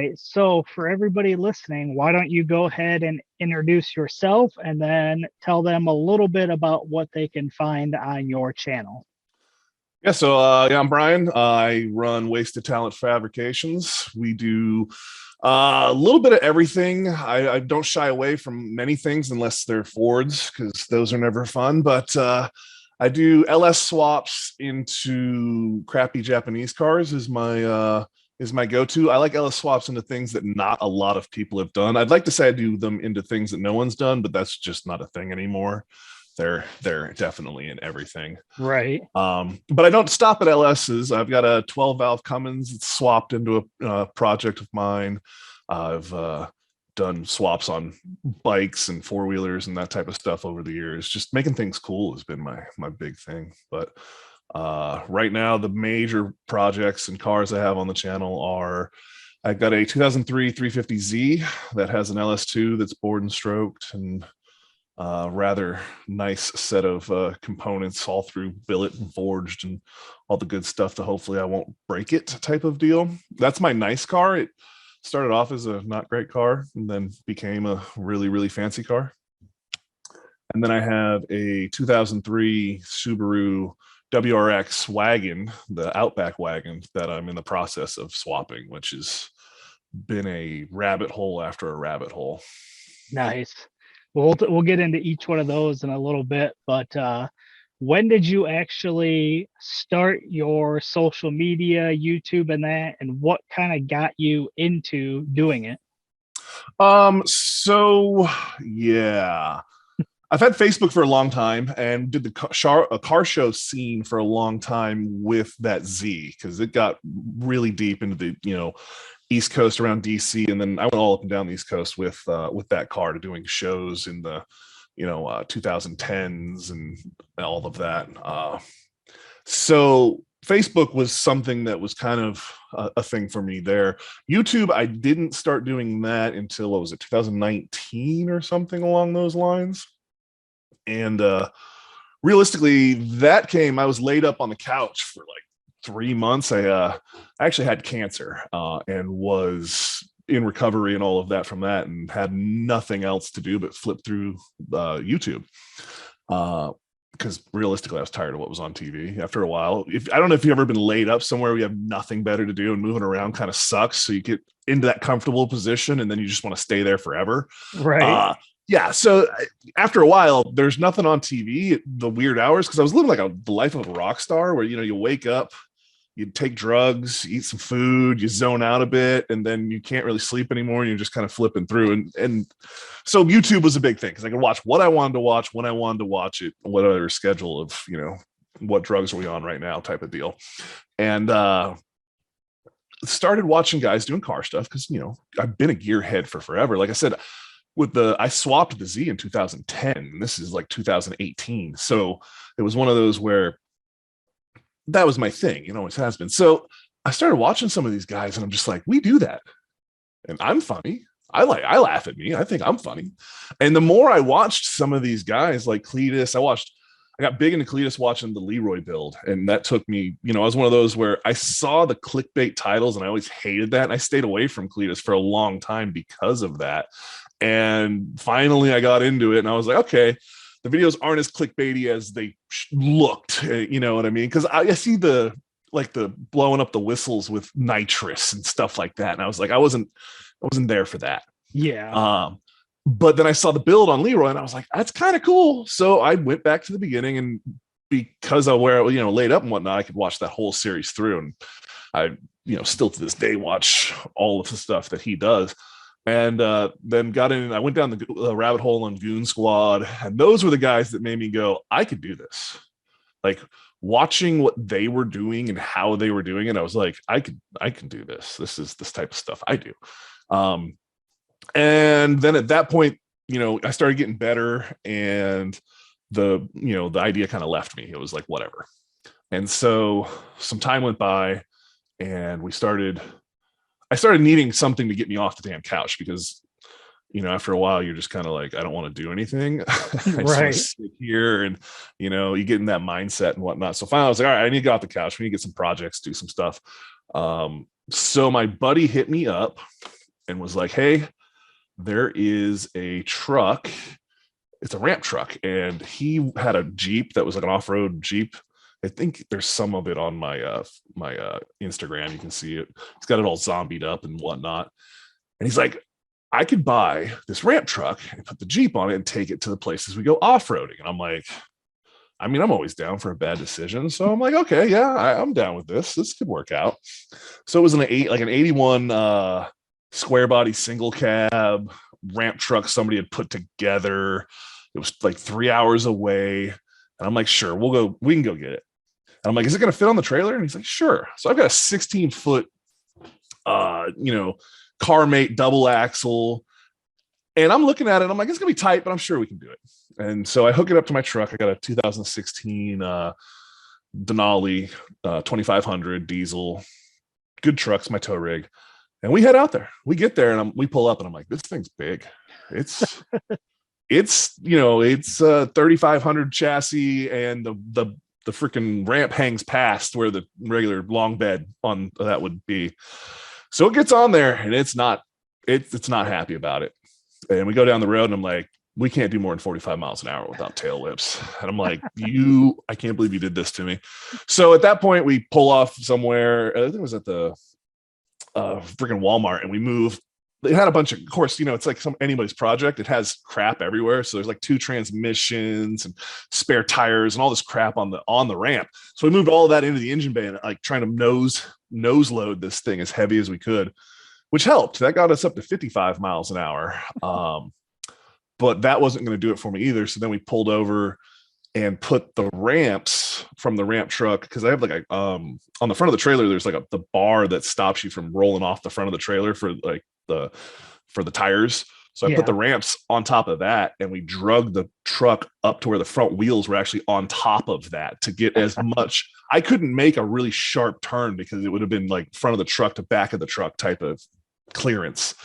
right. So for everybody listening, why don't you go ahead and introduce yourself and then tell them a little bit about what they can find on your channel. Yeah, so yeah, I'm Brian. I run Wasted Talent Fabrications. We do a little bit of everything. I don't shy away from many things unless they're Fords, because those are never fun. But I do LS swaps into crappy Japanese cars is my go-to. I like LS swaps into things that not a lot of people have done. I'd like to say I do them into things that no one's done, but that's just not a thing anymore. They're definitely in everything. Right. But I don't stop at LS's. I've got a 12 valve Cummins that's swapped into a project of mine. I've done swaps on bikes and four-wheelers and that type of stuff over the years. Just making things cool has been my big thing. But right now, the major projects and cars I have on the channel are, I've got a 2003 350Z that has an LS2 that's bored and stroked, and rather nice set of components all through billet and forged and all the good stuff to hopefully I won't break it type of deal. That's my nice car. It started off as a not great car and then became a really, really fancy car. And then I have a 2003 Subaru WRX wagon, the Outback wagon, that I'm in the process of swapping, which has been a rabbit hole after a rabbit hole. Nice. We'll get into each one of those in a little bit, but when did you actually start your social media, YouTube, and that, and what kind of got you into doing it? So yeah, I've had Facebook for a long time and did a car show scene for a long time with that Z, because it got really deep into the East Coast around DC, and then I went all up and down the East Coast with that car to doing shows in the 2010s and all of that. So Facebook was something that was kind of a thing for me there. YouTube, I didn't start doing that until, what was it, 2019 or something along those lines. And realistically, I was laid up on the couch for like 3 months. I actually had cancer and was in recovery and all of that from that, and had nothing else to do but flip through YouTube. Because realistically, I was tired of what was on TV after a while. I don't know if you've ever been laid up somewhere where you have nothing better to do and moving around kind of sucks. So you get into that comfortable position and then you just want to stay there forever. Right. Yeah. So after a while, there's nothing on TV at the weird hours, because I was living like the life of a rock star where, you wake up, you take drugs, eat some food, you zone out a bit, and then you can't really sleep anymore. And you're just kind of flipping through. And so YouTube was a big thing because I could watch what I wanted to watch when I wanted to watch it, whatever schedule of, what drugs are we on right now type of deal. And started watching guys doing car stuff because, I've been a gearhead for forever. Like I said, I swapped the Z in 2010. This is like 2018. So it was one of those where that was my thing. It always has been. So I started watching some of these guys and I'm just like, we do that. And I'm funny. I laugh at me. I think I'm funny. And the more I watched some of these guys like Cletus, I got big into Cletus watching the Leroy build. And that took me, I was one of those where I saw the clickbait titles and I always hated that. And I stayed away from Cletus for a long time because of that. And finally I got into it and I was like, okay, the videos aren't as clickbaity as they looked, you know what I mean? Because I see the blowing up the whistles with nitrous and stuff like that. And I was like, I wasn't there for that. Yeah. But then I saw the build on Leroy and I was like, that's kind of cool. So I went back to the beginning, and because of where, laid up and whatnot, I could watch that whole series through. And I, still to this day watch all of the stuff that he does. And then got in, and I went down the rabbit hole on Goon Squad. And those were the guys that made me go, I could do this. Like watching what they were doing and how they were doing it, I was like, I can do this. This is this type of stuff I do. And then at that point, I started getting better, and the idea kind of left me. It was like, whatever. And so some time went by, and I started needing something to get me off the damn couch, because, after a while, you're just kind of like, I don't want to do anything. I just want to sit here, and, you get in that mindset and whatnot. So finally I was like, all right, I need to get off the couch. We need to get some projects, do some stuff. So my buddy hit me up and was like, hey, there is a truck. It's a ramp truck. And he had a Jeep that was like an off-road Jeep. I think there's some of it on my Instagram. You can see it. He's got it all zombied up and whatnot. And he's like, I could buy this ramp truck and put the Jeep on it and take it to the places we go off-roading. And I'm like, I mean, I'm always down for a bad decision. So I'm like, okay, yeah, I'm down with this. This could work out. So it was an 81 square body single cab ramp truck somebody had put together. It was like 3 hours away. And I'm like, sure, we can go get it. And I'm like, is it going to fit on the trailer? And he's like, sure. So I've got a 16-foot, CarMate double axle. And I'm looking at it. I'm like, it's going to be tight, but I'm sure we can do it. And so I hook it up to my truck. I got a 2016 Denali 2500 diesel. Good truck's my tow rig. And we head out there. We get there and we pull up and I'm like, this thing's big. It's 3500 chassis, and the freaking ramp hangs past where the regular long bed on that would be. So it gets on there and it's not happy about it. And we go down the road and I'm like, we can't do more than 45 miles an hour without tail whips. And I'm like, I can't believe you did this to me. So at that point we pull off somewhere. I think it was at the freaking Walmart, and we move. It had a bunch of course, it's like anybody's project. It has crap everywhere. So there's like 2 transmissions and spare tires and all this crap on the ramp. So we moved all of that into the engine bay and like trying to nose load this thing as heavy as we could, which helped. That got us up to 55 miles an hour. But that wasn't going to do it for me either. So then we pulled over and put the ramps from the ramp truck, because I have like on the front of the trailer, there's like the bar that stops you from rolling off the front of the trailer for the tires. So I put the ramps on top of that, and we drug the truck up to where the front wheels were actually on top of that to get as much. I couldn't make a really sharp turn because it would have been like front of the truck to back of the truck type of clearance.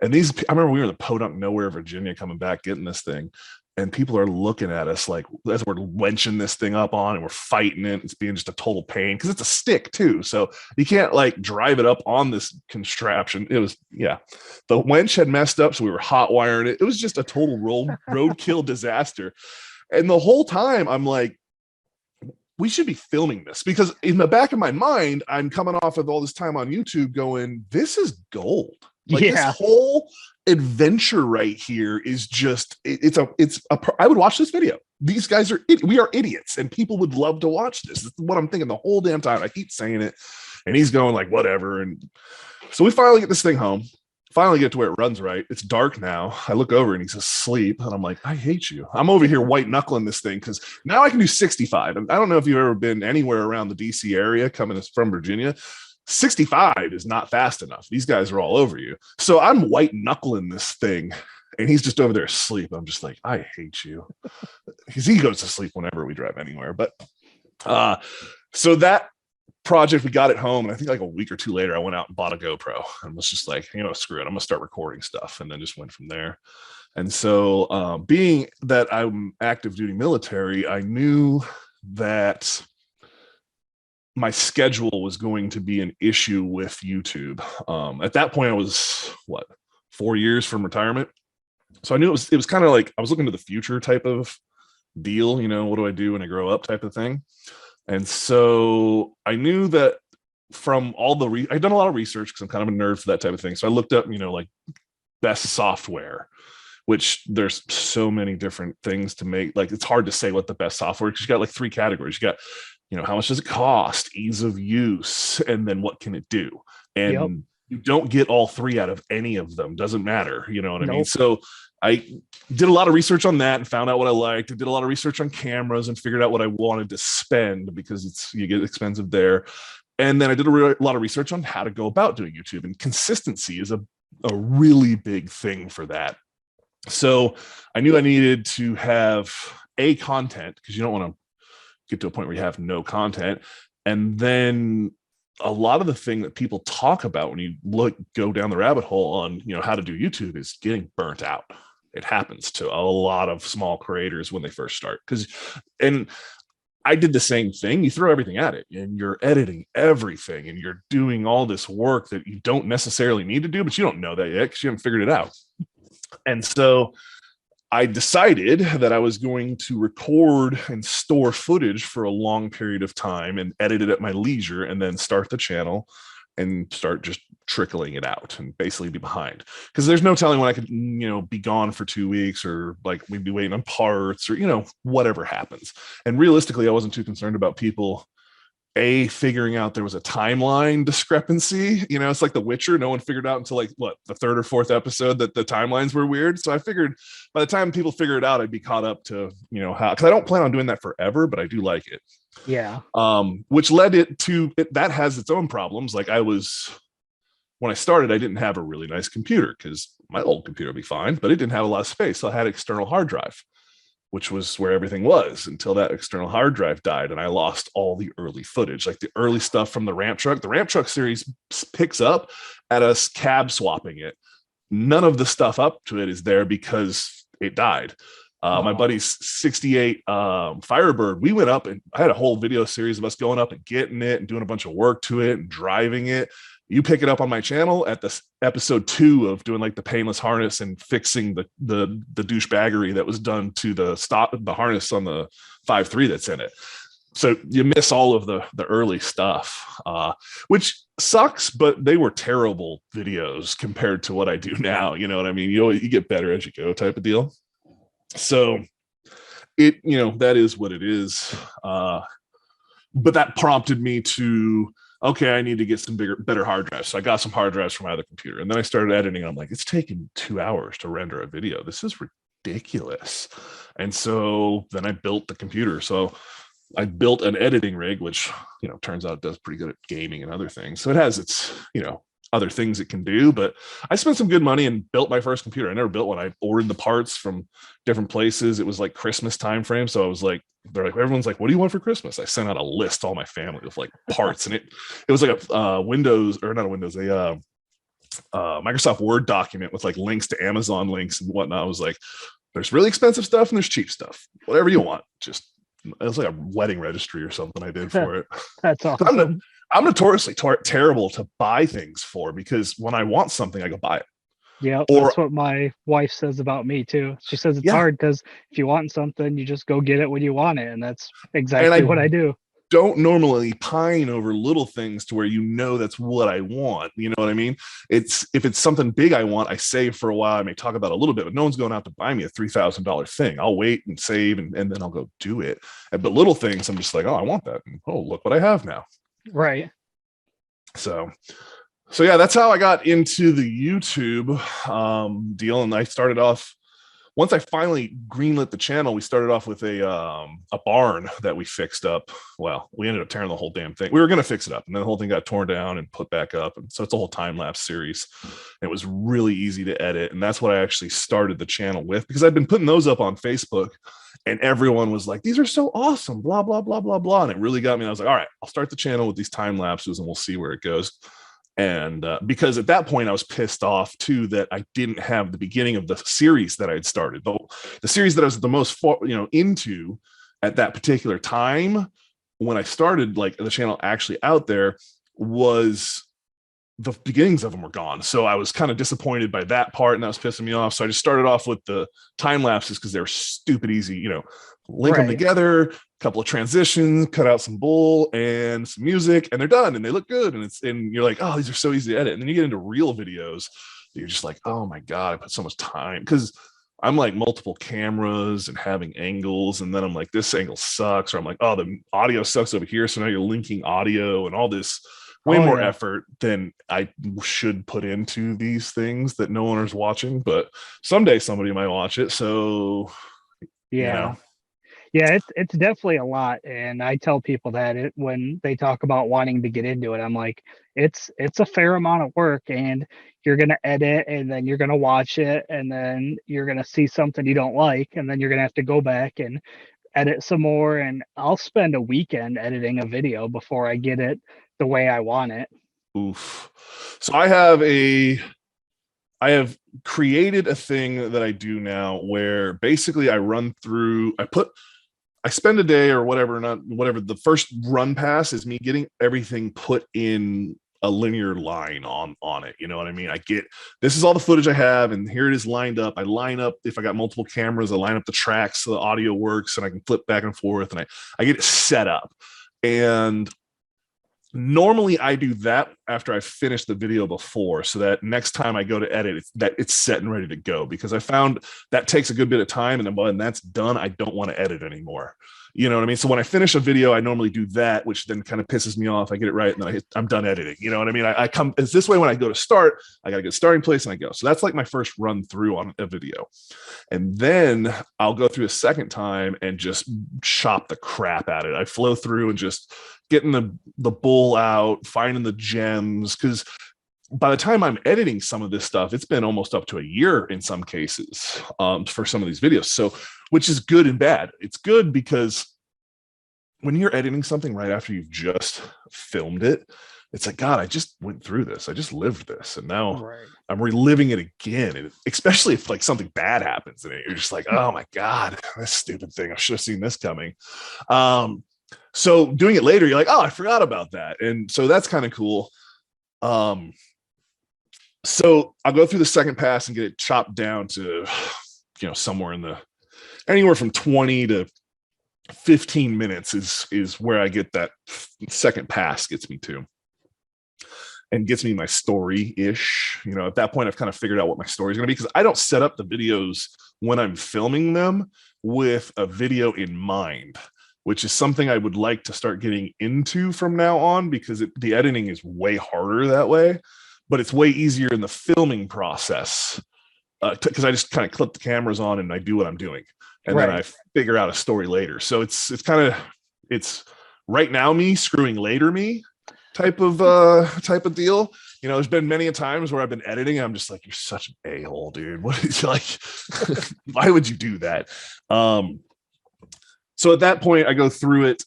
And I remember we were in the Podunk Nowhere, Virginia, coming back, getting this thing. And people are looking at us like as we're wenching this thing up on and we're fighting it. It's being just a total pain because it's a stick too. So you can't like drive it up on this contraption. It was, the wench had messed up. So we were hot wiring it. It was just a total roadkill disaster. And the whole time I'm like, we should be filming this, because in the back of my mind, I'm coming off of all this time on YouTube going, this is gold. Like this whole adventure right here is just I would watch this video. These guys we are idiots, and people would love to watch this. This is what I'm thinking the whole damn time. I keep saying it, and he's going like whatever. And so we finally get this thing home, finally get to where it runs right. It's dark now. I look over and he's asleep, and I'm like, I hate you. I'm over here white knuckling this thing because now I can do 65. And I don't know if you've ever been anywhere around the DC area coming from Virginia. 65 is not fast enough. These guys are all over you. So I'm white knuckling this thing, and he's just over there asleep. I'm just like, I hate you. Because he goes to sleep whenever we drive anywhere. But so that project, we got it home, and I think like a week or 2 later, I went out and bought a GoPro and was just like, screw it. I'm gonna start recording stuff, and then just went from there. And so being that I'm active duty military, I knew that my schedule was going to be an issue with YouTube. At that point, I was 4 years from retirement. So I knew it was kind of like I was looking to the future type of deal, what do I do when I grow up type of thing. And so I knew that from all I'd done a lot of research because I'm kind of a nerd for that type of thing. So I looked up, like best software, which there's so many different things to make. Like it's hard to say what the best software, because you got like 3 categories. You got how much does it cost, ease of use, and then what can it do? And you don't get all 3 out of any of them. Doesn't matter. You know what I mean? So I did a lot of research on that and found out what I liked. I did a lot of research on cameras and figured out what I wanted to spend, because you get expensive there. And then I did a lot of research on how to go about doing YouTube, and consistency is a really big thing for that. So I knew I needed to have content, because you don't want to get to a point where you have no content. And then a lot of the thing that people talk about when you go down the rabbit hole on how to do YouTube is getting burnt out. It happens to a lot of small creators when they first start, and I did the same thing. You throw everything at it and you're editing everything and you're doing all this work that you don't necessarily need to do, but you don't know that yet because you haven't figured it out. And so I decided that I was going to record and store footage for a long period of time and edit it at my leisure and then start the channel and start just trickling it out and basically be behind, because there's no telling when I could, be gone for 2 weeks, or like we'd be waiting on parts, or whatever happens. And realistically, I wasn't too concerned about people figuring out there was a timeline discrepancy. It's like The Witcher. No one figured out until like what, the third or fourth episode, that the timelines were weird. So I figured by the time people figure it out, I'd be caught up to how, because I don't plan on doing that forever, but I do like it. Yeah. Which led it to that has its own problems. Like when I started, I didn't have a really nice computer, because my old computer would be fine, but it didn't have a lot of space. So I had an external hard drive, which was where everything was until that external hard drive died. And I lost all the early footage, like the early stuff from the ramp truck. The ramp truck series picks up at us cab swapping it. None of the stuff up to it is there because it died. My buddy's 68 Firebird, we went up and I had a whole video series of us going up and getting it and doing a bunch of work to it and driving it. You pick it up on my channel at this episode 2 of doing like the painless harness and fixing the douchebaggery that was done to the harness on the 5.3 that's in it. So you miss all of the early stuff, which sucks, but they were terrible videos compared to what I do now. You know what I mean? You get better as you go, type of deal. So that is what it is. But that prompted me to, okay, I need to get some better hard drives. So I got some hard drives from my other computer, and then I started editing. I'm like, it's taking 2 hours to render a video. This is ridiculous. And so then I built the computer. So I built an editing rig, which, turns out it does pretty good at gaming and other things. So it has its, other things it can do, but I spent some good money and built my first computer. I never built one. I ordered the parts from different places. It was like Christmas time frame. So I was like, everyone's like, what do you want for Christmas? I sent out a list to all my family of like parts, and it was like a Microsoft Word document with like links to Amazon links and whatnot. I was like, there's really expensive stuff and there's cheap stuff, whatever you want. Just, it was like a wedding registry or something I did for it. That's awesome. I'm notoriously terrible to buy things for, because when I want something, I go buy it. Yeah, that's what my wife says about me too. She says it's hard because if you want something, you just go get it when you want it, and that's exactly what I do. Don't normally pine over little things to where that's what I want. You know what I mean? If it's something big I want, I save for a while. I may talk about it a little bit, but no one's going out to buy me a $3,000 thing. I'll wait and save, and then I'll go do it. But little things, I'm just like, oh, I want that. And, oh, look what I have now. Right. So yeah, that's how I got into the YouTube deal. And I started off, once I finally greenlit the channel, we started off with a barn that we fixed up. Well, we ended up tearing the whole damn thing. We were going to fix it up, and then the whole thing got torn down and put back up. And so it's a whole time-lapse series. It was really easy to edit. And that's what I actually started the channel with, because I'd been putting those up on Facebook, and everyone was like, these are so awesome, blah, blah, blah, blah, blah. And it really got me. I was like, all right, I'll start the channel with these time lapses and we'll see where it goes. And because at that point I was pissed off too, that I didn't have the beginning of the series that I had started. The series that I was the most into at that particular time when I started, like, the channel actually out there, was the beginnings of them were gone. So I was kind of disappointed by that part, and that was pissing me off. So I just started off with the time lapses because they were stupid easy, link them together, a couple of transitions, cut out some bull and some music, and they're done, and they look good. And you're like, oh, these are so easy to edit. And then you get into real videos, you're just like, oh my God, I put so much time, because I'm like multiple cameras and having angles. And then I'm like, this angle sucks. Or I'm like, oh, the audio sucks over here. So now you're linking audio and all this way more effort than I should put into these things that no one is watching, but someday somebody might watch it. So, yeah, it's definitely a lot. And I tell people that when they talk about wanting to get into it, I'm like, it's a fair amount of work, and you're going to edit, and then you're going to watch it, and then you're going to see something you don't like, and then you're going to have to go back and edit some more. And I'll spend a weekend editing a video before I get it the way I want it. Oof. So I have created a thing that I do now where basically I put I spend a day or whatever, not whatever. The first run pass is me getting everything put in a linear line on it. You know what I mean? I get, this is all the footage I have, and here it is lined up. I line up, if I got multiple cameras, I line up the tracks so the audio works, and I can flip back and forth, and I get it set up. And normally I do that after I finish the video before, so that next time I go to edit, it's set and ready to go, because I found that takes a good bit of time, and then when that's done, I don't want to edit anymore. You know what I mean? So when I finish a video, I normally do that, which then kind of pisses me off. I get it right, and then I'm done editing. You know what I mean? I come, it's this way when I go to start, I got a good starting place, and I go. So that's like my first run through on a video. And then I'll go through a second time and just chop the crap at it. I flow through and just getting the bull out, finding the gems, because by the time I'm editing some of this stuff, it's been almost up to a year in some cases, for some of these videos. So, which is good and bad. It's good because when you're editing something right after you've just filmed it, it's like, God, I just went through this. I just lived this. And now I'm reliving it again. And especially if like something bad happens in it, you're just like, oh my God, this stupid thing. I should have seen this coming. So doing it later, you're like, oh, I forgot about that. And so that's kind of cool. So I'll go through the second pass and get it chopped down to, somewhere in the, anywhere from 20 to 15 minutes is where I get that second pass gets me to, and gets me my story-ish. At that point, I've kind of figured out what my story is going to be, because I don't set up the videos when I'm filming them with a video in mind, which is something I would like to start getting into from now on, because the editing is way harder that way, but it's way easier in the filming process, because I just kind of clip the cameras on and I do what I'm doing, and then I figure out a story later. So it's right now me screwing later me type of deal. There's been many a times where I've been editing and I'm just like, you're such an a-hole, dude. What is like, why would you do that? So at that point, I go through it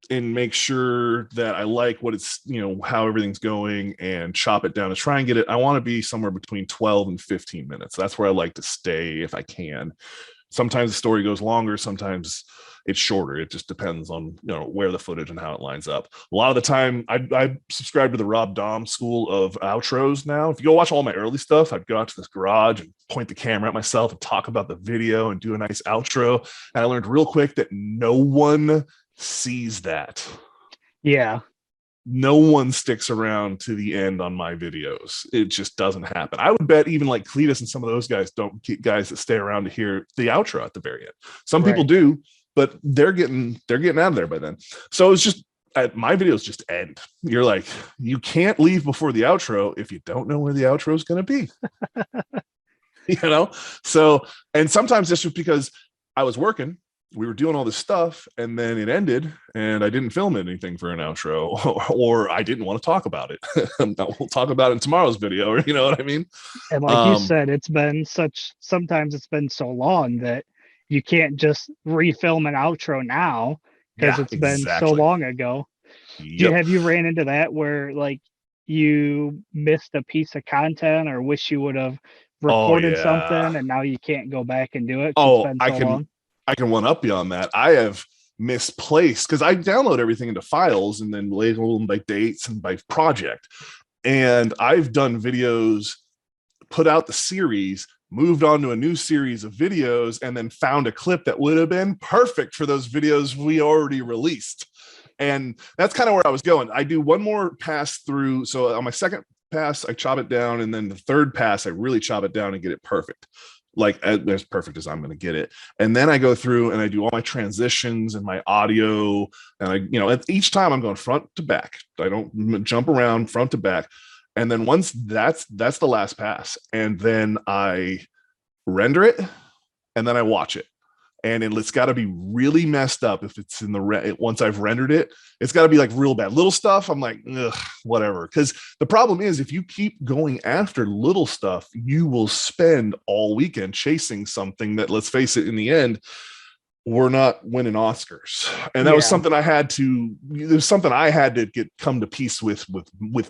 and make sure that I like what it's, how everything's going, and chop it down to try and get it. I want to be somewhere between 12 and 15 minutes. That's where I like to stay if I can. Sometimes the story goes longer, sometimes it's shorter. It just depends on, where the footage and how it lines up. A lot of the time, I subscribe to the Rob Dom school of outros now. If you go watch all my early stuff, I'd go out to this garage and point the camera at myself and talk about the video and do a nice outro. And I learned real quick that no one sees that. Yeah. No one sticks around to the end on my videos. It just doesn't happen. I would bet even like Cletus and some of those guys don't keep guys that stay around to hear the outro at the very end. Some people do, but they're getting out of there by then. So it's just, my videos just end. You're like, you can't leave before the outro if you don't know where the outro is going to be. So, and sometimes it's just because I was working, we were doing all this stuff, and then it ended and I didn't film anything for an outro, or I didn't want to talk about it. We'll talk about it in tomorrow's video, or you know what I mean? And like you said, sometimes it's been so long that you can't just refilm an outro now, because it's been so long ago. Have you ran into that where like you missed a piece of content, or wish you would have recorded something and now you can't go back and do it? It's been so long. I can one up you on that. I have misplaced, because I download everything into files and then label them by dates and by project. And I've done videos, put out the series, moved on to a new series of videos, and then found a clip that would have been perfect for those videos we already released. And that's kind of where I was going. I do one more pass through. So on my second pass, I chop it down. And then the third pass, I really chop it down and get it perfect. Like as perfect as I'm going to get it. And then I go through and I do all my transitions and my audio. And at each time I'm going front to back. I don't jump around, front to back. And then once that's the last pass. And then I render it and then I watch it. And it's got to be really messed up if it's in once I've rendered it. It's got to be like real bad. Little stuff, I'm like, ugh, whatever. Because the problem is, if you keep going after little stuff, you will spend all weekend chasing something that, let's face it, in the end, we're not winning Oscars. And that was Yeah. something I had to, there's something I had to come to peace with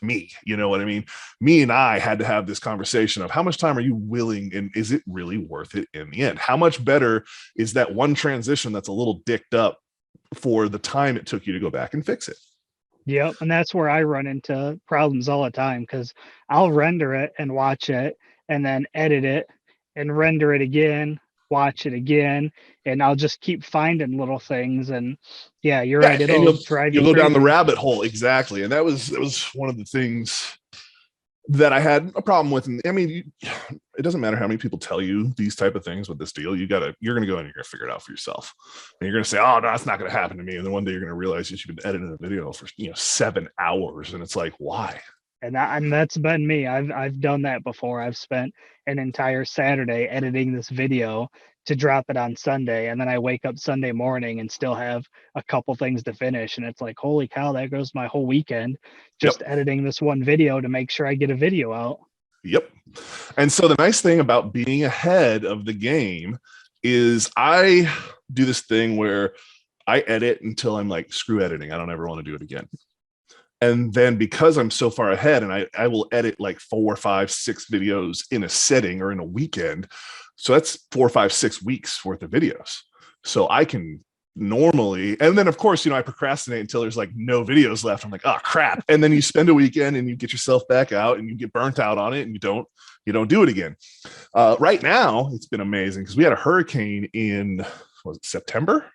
me. You know what I mean? Me and I had to have this conversation of how much time are you willing, and is it really worth it in the end? How much better is that one transition that's a little dicked up for the time it took you to go back and fix it? Yep. And that's where I run into problems all the time because I'll render it and watch it and then edit it and render it again, watch it again, and I'll just keep finding little things. And yeah, you're Yeah, right. and It'll drive you you'll go down the crazy. rabbit hole. Exactly. And that was one of the things that I had a problem with. And I mean, it doesn't matter how many people tell you these type of things with this deal. You're going to go in and you're going to figure it out for yourself. And you're going to say, oh, no, that's not going to happen to me. And then one day you're going to realize that you've been editing a video for, 7 hours. And it's like, why? And that's been me. I've done that before. I've spent an entire Saturday editing this video to drop it on Sunday, and then I wake up Sunday morning and still have a couple things to finish, and it's like, holy cow, that goes my whole weekend just Yep. editing this one video to make sure I get a video out. Yep. And so the nice thing about being ahead of the game is I do this thing where I edit until I'm like, screw editing. I don't ever want to do it again. And then because I'm so far ahead, and I will edit like 4, 5, 6 videos in a setting or in a weekend. So that's 4, 5, 6 weeks worth of videos. So I can normally, and then of course, I procrastinate until there's like no videos left. I'm like, oh crap. And then you spend a weekend and you get yourself back out and you get burnt out on it and you don't do it again. Right now, it's been amazing because we had a hurricane in, was it September?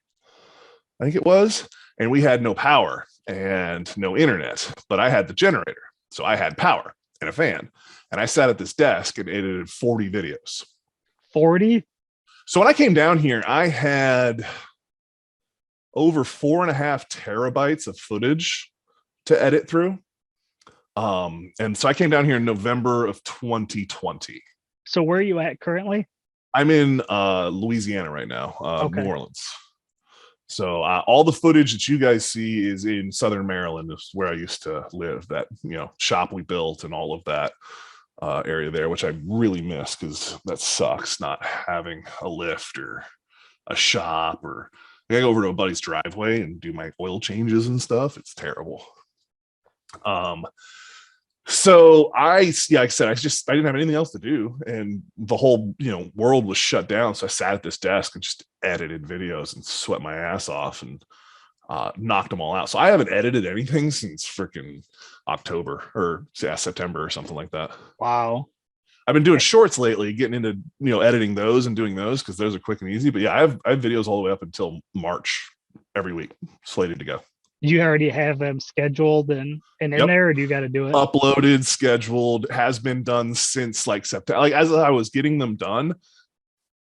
I think it was. And we had no power and no internet, but I had the generator. So I had power and a fan. And I sat at this desk and edited 40 videos. 40? So when I came down here, I had over 4.5 terabytes of footage to edit through. And so I came down here in November of 2020. So where are you at currently? I'm in Louisiana right now, Okay. New Orleans. So all the footage that you guys see is in Southern Maryland, is where I used to live. That shop we built and all of that area there, which I really miss because that sucks not having a lift or a shop, or I go over to a buddy's driveway and do my oil changes and stuff. It's terrible. So like I said, I didn't have anything else to do, and the whole world was shut down. So I sat at this desk and just edited videos and sweat my ass off and knocked them all out. So I haven't edited anything since freaking October or September or something like that. Wow. I've been doing shorts lately, getting into editing those and doing those because those are quick and easy. But yeah, I have videos all the way up until March every week slated to go. You already have them scheduled and in Yep. there, or do you got to do it? Uploaded, scheduled, has been done since like September. Like as I was getting them done,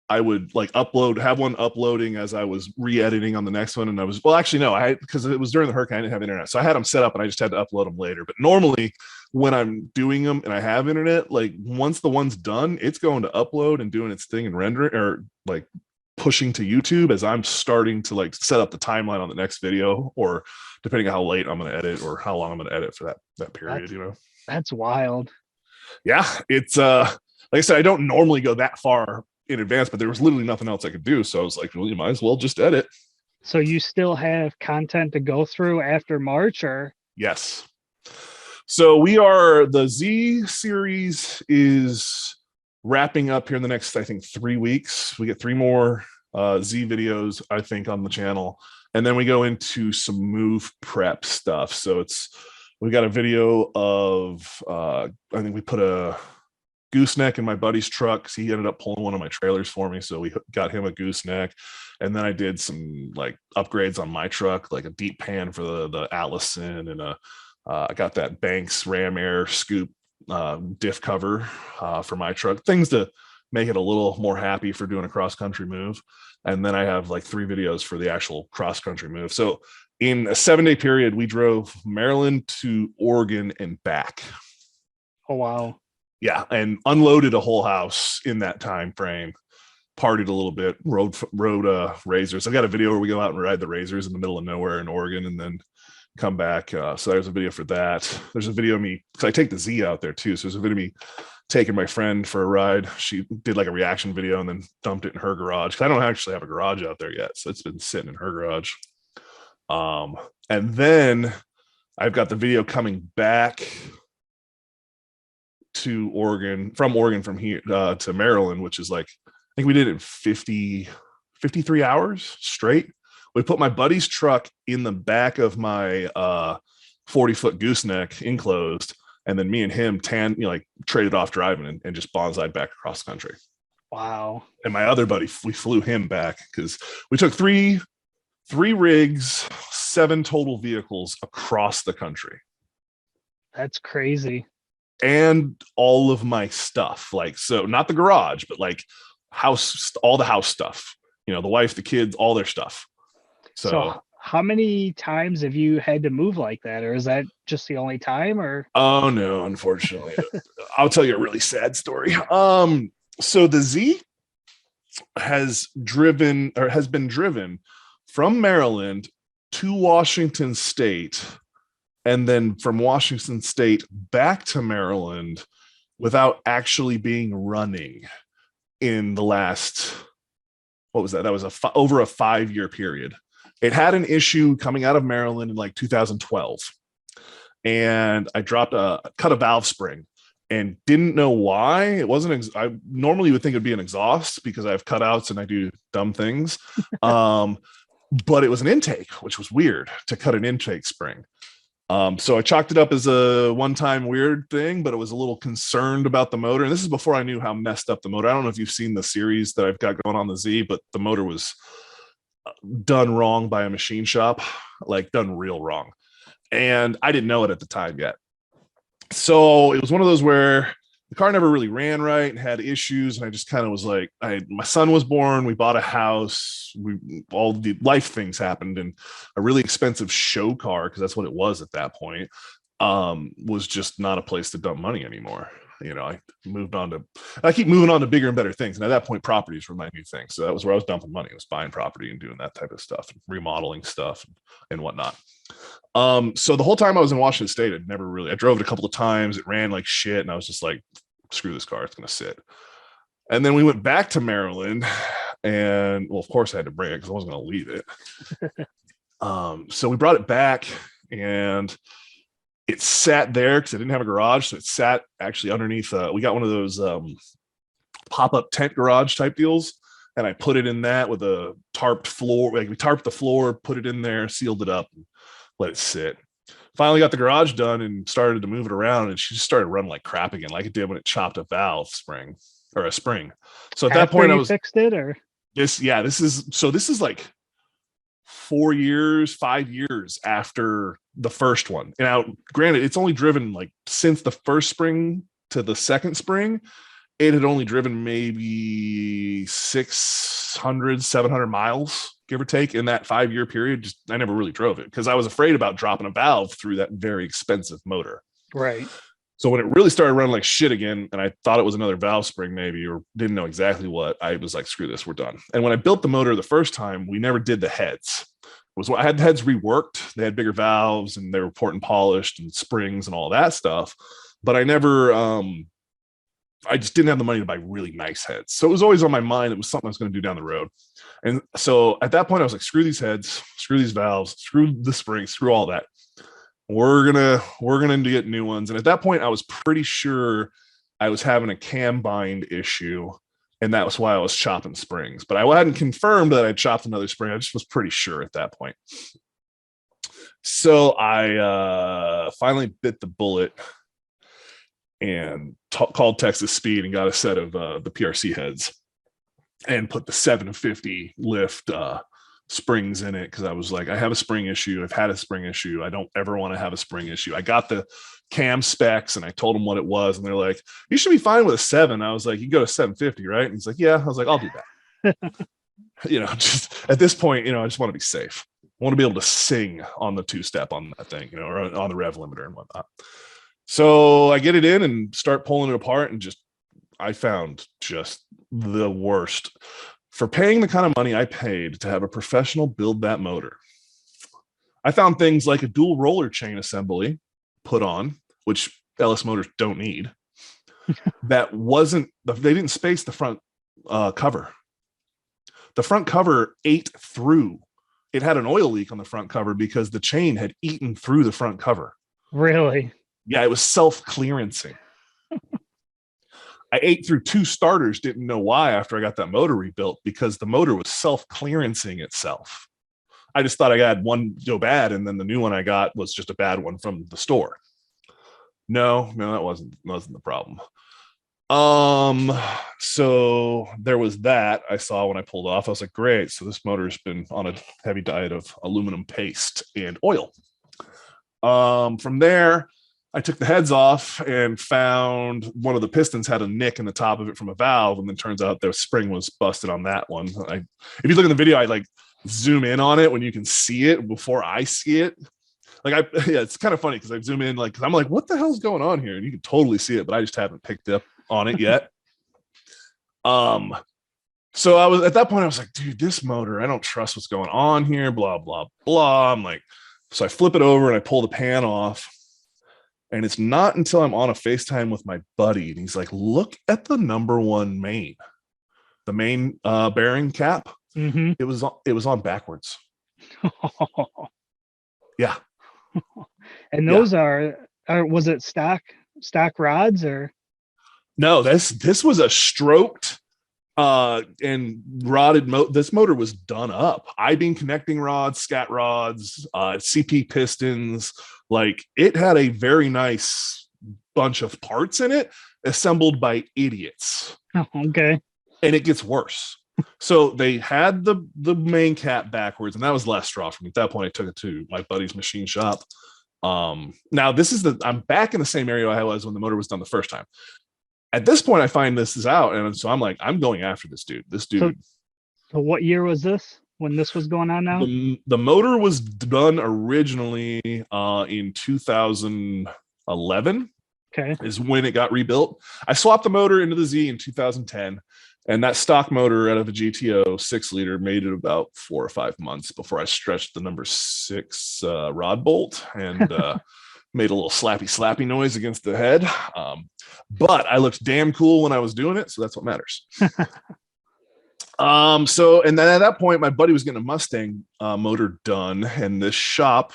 I would like have one uploading as I was re-editing on the next one. And I was, well, actually, no, because it was during the hurricane, I didn't have internet. So I had them set up and I just had to upload them later. But normally when I'm doing them and I have internet, like once the one's done, it's going to upload and doing its thing and rendering or like pushing to YouTube as I'm starting to like set up the timeline on the next video, or depending on how late I'm going to edit or how long I'm going to edit for that period, That's wild. Yeah, it's like I said, I don't normally go that far in advance, but there was literally nothing else I could do. So I was like, well, you might as well just edit. So you still have content to go through after March, or? Yes. So the Z series is wrapping up here in the next, I think, 3 weeks. We get 3 more Z videos, I think, on the channel. And then we go into some move prep stuff. So we got a video of, I think we put a gooseneck in my buddy's truck because he ended up pulling one of my trailers for me. So we got him a gooseneck. And then I did some like upgrades on my truck, like a deep pan for the Allison, and I got that Banks Ram Air Scoop diff cover for my truck, things to make it a little more happy for doing a cross country move. And then I have like 3 videos for the actual cross country move. So in a 7-day period, we drove Maryland to Oregon and back. Oh, wow. Yeah, and unloaded a whole house in that time frame. Partied a little bit, rode razors. I got a video where we go out and ride the razors in the middle of nowhere in Oregon, and then come back. So there's a video for that. There's a video of me, because I take the Z out there too. So there's a video of me taking my friend for a ride. She did like a reaction video and then dumped it in her garage, because I don't actually have a garage out there yet. So it's been sitting in her garage. And then I've got the video coming back to Oregon, from here to Maryland, which is like, I think we did it in 53 hours straight. We put my buddy's truck in the back of my 40-foot gooseneck enclosed, and then me and him traded off driving and just bonsai'd back across the country. Wow. And my other buddy, we flew him back, because we took three rigs, 7 total vehicles across the country. That's crazy. And all of my stuff, like, so not the garage, but like all the house stuff, the wife, the kids, all their stuff. So how many times have you had to move like that, or is that just the only time? Or oh no, unfortunately. I'll tell you a really sad story. So the Z has been driven from Maryland to Washington State, and then from Washington State back to Maryland without actually being running in the last, what was that? That was over a 5-year period. It had an issue coming out of Maryland in like 2012. And I cut a valve spring and didn't know why. It wasn't, I normally would think it'd be an exhaust because I have cutouts and I do dumb things. But it was an intake, which was weird to cut an intake spring. So I chalked it up as a one-time weird thing, but I was a little concerned about the motor. And this is before I knew how messed up the motor. I don't know if you've seen the series that I've got going on the Z, but the motor was done wrong by a machine shop, like done real wrong. And I didn't know it at the time yet. So it was one of those where the car never really ran right and had issues. And I just kind of was like, my son was born, we bought a house, all the life things happened, and a really expensive show car, because that's what it was at that point, was just not a place to dump money anymore. I keep moving on to bigger and better things. And at that point, properties were my new thing. So that was where I was dumping money. I was buying property and doing that type of stuff, remodeling stuff and whatnot. So the whole time I was in Washington State, I drove it a couple of times. It ran like shit. And I was just like, screw this car. It's going to sit. And then we went back to Maryland, and well, of course I had to bring it because I wasn't going to leave it. So we brought it back, and it sat there because I didn't have a garage. So it sat actually underneath, we got one of those pop-up tent garage type deals. And I put it in that with a tarped floor. Like, we tarped the floor, put it in there, sealed it up, and let it sit. Finally got the garage done and started to move it around, and she just started running like crap again, like it did when it chopped a valve spring or a spring. So at that point, I was fixed it, or this is like 5 years after the first one. And now, granted, it's only driven like since the first spring to the second spring, it had only driven maybe 600, 700 miles, give or take, in that 5-year period. I never really drove it because I was afraid about dropping a valve through that very expensive motor. Right. So when it really started running like shit again, and I thought it was another valve spring maybe, or didn't know exactly what, I was like, screw this, we're done. And when I built the motor the first time, we never did the heads. I had the heads reworked. They had bigger valves and they were port and polished and springs and all that stuff. But I just didn't have the money to buy really nice heads. So it was always on my mind. It was something I was going to do down the road. And so at that point, I was like, screw these heads, screw these valves, screw the springs, screw all that. We're gonna get new ones. And at that point, I was pretty sure I was having a cam bind issue, and that was why I was chopping springs. But I hadn't confirmed that I chopped another spring. I just was pretty sure at that point. So I finally bit the bullet and called Texas Speed and got a set of the PRC heads and put the 750 lift springs in it, because I was like, I have a spring issue. I've had a spring issue. I don't ever want to have a spring issue. I got the cam specs and I told them what it was, and they're like, you should be fine with a 7. I was like, you go to 750, right? And he's like, yeah. I was like, I'll do that. Just at this point, I just want to be safe. I want to be able to sing on the 2-step on that thing, or on the rev limiter and whatnot. So I get it in and start pulling it apart, and I found just the worst. For paying the kind of money I paid to have a professional build that motor, I found things like a dual roller chain assembly put on, which LS motors don't need. That wasn't, they didn't space the front cover. The front cover ate through. It had an oil leak on the front cover because the chain had eaten through the front cover. Really? Yeah, it was self-clearancing. I ate through 2 starters, didn't know why after I got that motor rebuilt, because the motor was self-clearancing itself. I just thought I had one go bad, and then the new one I got was just a bad one from the store. No, that wasn't the problem. So there was that I saw when I pulled off. I was like, great. So this motor's been on a heavy diet of aluminum paste and oil. From there, I took the heads off and found one of the pistons had a nick in the top of it from a valve, and then turns out the spring was busted on that one. If you look in the video, I like zoom in on it when you can see it before I see it. Like yeah, it's kind of funny because I zoom in, like, I'm like, what the hell's going on here? And you can totally see it, but I just haven't picked up on it yet. So I was at that point, I was like, dude, this motor, I don't trust what's going on here, blah, blah, blah. I'm like, so I flip it over and I pull the pan off. And it's not until I'm on a FaceTime with my buddy, and he's like, look at the number 1 main, the main bearing cap. Mm-hmm. It was on backwards. Yeah. And those are was it stock rods or? No, this was a stroked and rotted this motor was done up. I-beam connecting rods, scat rods, CP pistons. Like, it had a very nice bunch of parts in it assembled by idiots. Oh, okay. And it gets worse. So they had the main cap backwards, and that was last straw for me. At that point, I took it to my buddy's machine shop. Now this is I'm back in the same area I was when the motor was done the first time. At this point, I find this is out, and so I'm like, I'm going after this dude. So what year was this when this was going on now? The motor was done originally in 2011. Okay. Is when it got rebuilt. I swapped the motor into the Z in 2010, and that stock motor out of a GTO 6-liter made it about 4 or 5 months before I stretched the number 6 rod bolt and made a little slappy noise against the head. But I looked damn cool when I was doing it, so that's what matters. So, and then at that point, my buddy was getting a Mustang motor done, and this shop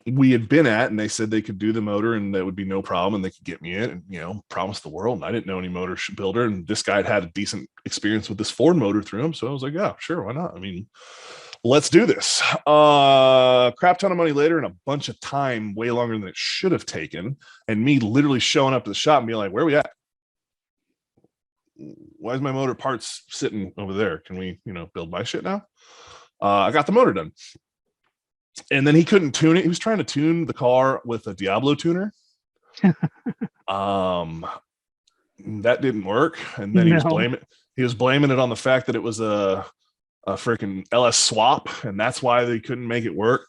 we had been at, and they said they could do the motor and that would be no problem, and they could get me in, and, you know, promised the world. And I didn't know any motor builder, and this guy had a decent experience with this Ford motor through him. So I was like, yeah, sure, why not? I mean, let's do this. Crap ton of money later and a bunch of time, way longer than it should have taken. And me literally showing up to the shop and being like, where are we at? Why is my motor parts sitting over there? Can we, build my shit now? I got the motor done. And then he couldn't tune it. He was trying to tune the car with a Diablo tuner. That didn't work. And then he was blaming it on the fact that it was a freaking LS swap, and that's why they couldn't make it work.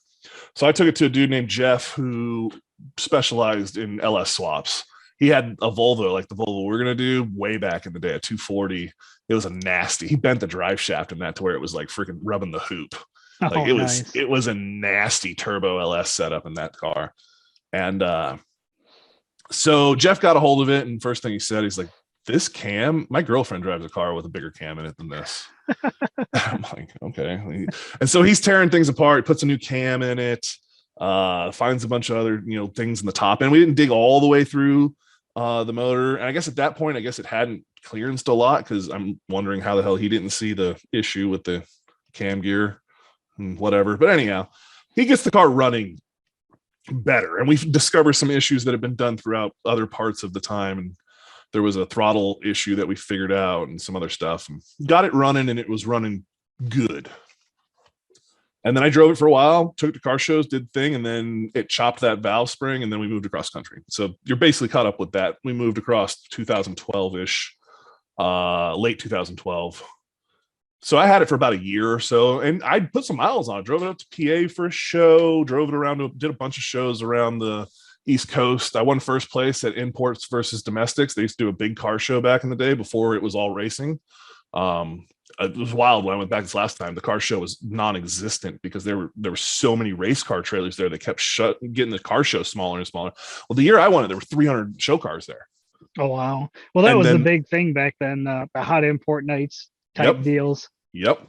So I took it to a dude named Jeff who specialized in LS swaps. He had a Volvo, like the Volvo we're gonna do, way back in the day, a 240. It was a nasty. He bent the drive shaft in that to where it was like freaking rubbing the hoop. Like it was a nasty turbo LS setup in that car. And so Jeff got a hold of it, and first thing he said, he's like, this cam, my girlfriend drives a car with a bigger cam in it than this. I'm like, okay. And so he's tearing things apart, puts a new cam in it, finds a bunch of other, things in the top end. We didn't dig all the way through the motor. And I guess at that point, it hadn't clearanced a lot, because I'm wondering how the hell he didn't see the issue with the cam gear and whatever. But anyhow, he gets the car running better. And we've discovered some issues that have been done throughout other parts of the time. And there was a throttle issue that we figured out and some other stuff, and got it running, and it was running good. And then I drove it for a while, took it to car shows, did thing, and then it chopped that valve spring, and then we moved across country. So you're basically caught up with that. We moved across 2012-ish, late 2012. So I had it for about a year or so, and I put some miles on it. Drove it up to PA for a show, drove it around, did a bunch of shows around the East Coast. I won first place at imports versus domestics. They used to do a big car show back in the day before it was all racing. it was wild when I went back this last time. The car show was non-existent because there were so many race car trailers there. They kept getting the car show smaller and smaller. Well, the year I went, there were 300 show cars there. Oh wow. Well, that And was the then, big thing back then, the hot import nights type yep, deals. yep.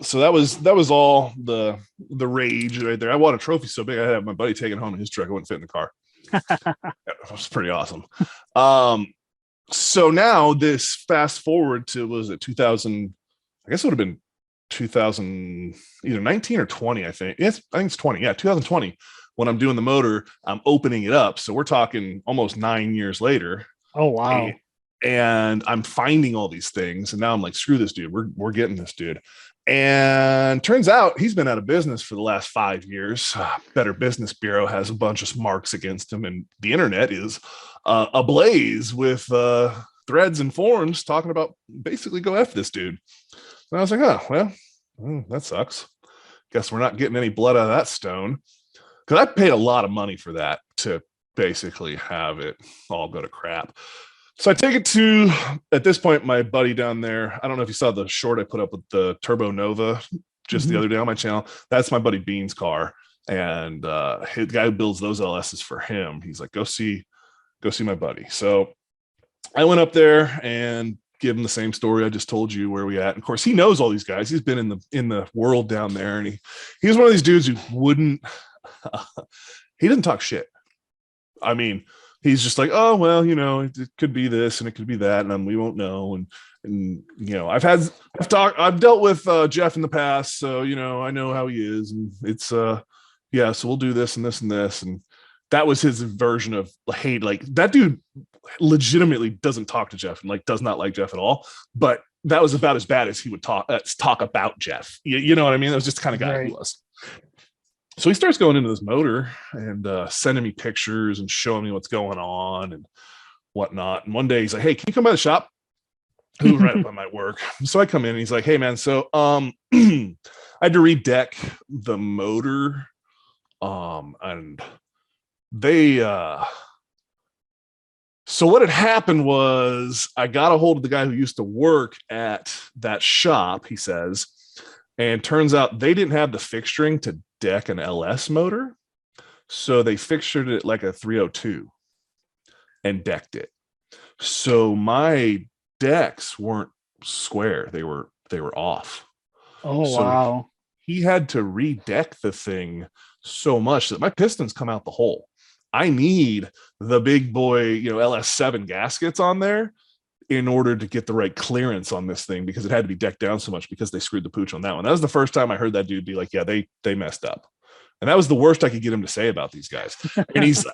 So that was all the rage right there. I won a trophy so big I had my buddy taking home in his truck. It wouldn't fit in the car. It was pretty awesome. So now this fast forward to, was it 2000? I guess it would have been 2000, either 19 or 20. I think it's 20. Yeah, 2020. When I'm doing the motor, I'm opening it up. So we're talking almost 9 years later. Oh wow. And I'm finding all these things, and now I'm like, screw this dude. We're getting this dude. And turns out he's been out of business for the last 5 years. Better Business Bureau has a bunch of marks against him, and the internet is ablaze with threads and forums talking about basically go F this dude. And I was like, oh, well, that sucks. Guess we're not getting any blood out of that stone. Because I paid a lot of money for that to basically have it all go to crap. So I take it to, at this point, my buddy down there. I don't know if you saw the short I put up with the Turbo Nova just the other day on my channel. That's my buddy Bean's car. And the guy who builds those LSs for him, he's like, go see my buddy. So I went up there and give him the same story I just told you where we at. And of course, he knows all these guys. He's been in the world down there, and he was one of these dudes who wouldn't. He doesn't talk shit. I mean, he's just like, oh well, it could be this and it could be that, and we won't know. And I've dealt with Jeff in the past, so I know how he is, and it's yeah. So we'll do this and this and this, and that was his version of hate. Like that dude legitimately doesn't talk to Jeff and like does not like Jeff at all. But that was about as bad as he would talk about Jeff. You know what I mean? That was just the kind of guy Right. he was. So he starts going into this motor and sending me pictures and showing me what's going on and whatnot. And one day he's like, hey, can you come by the shop? Who was right up by my work. So I come in and he's like, hey man, so I had to redeck the motor. And they so what had happened was I got a hold of the guy who used to work at that shop, he says, and turns out they didn't have the fixturing to deck an LS motor. So they fixtured it like a 302 and decked it. So my decks weren't square. They were off. Oh So wow. he had to redeck the thing so much that my pistons come out the hole. I need the big boy, LS7 gaskets on there in order to get the right clearance on this thing, because it had to be decked down so much because they screwed the pooch on that one. That was the first time I heard that dude be like, yeah, they messed up. And that was the worst I could get him to say about these guys.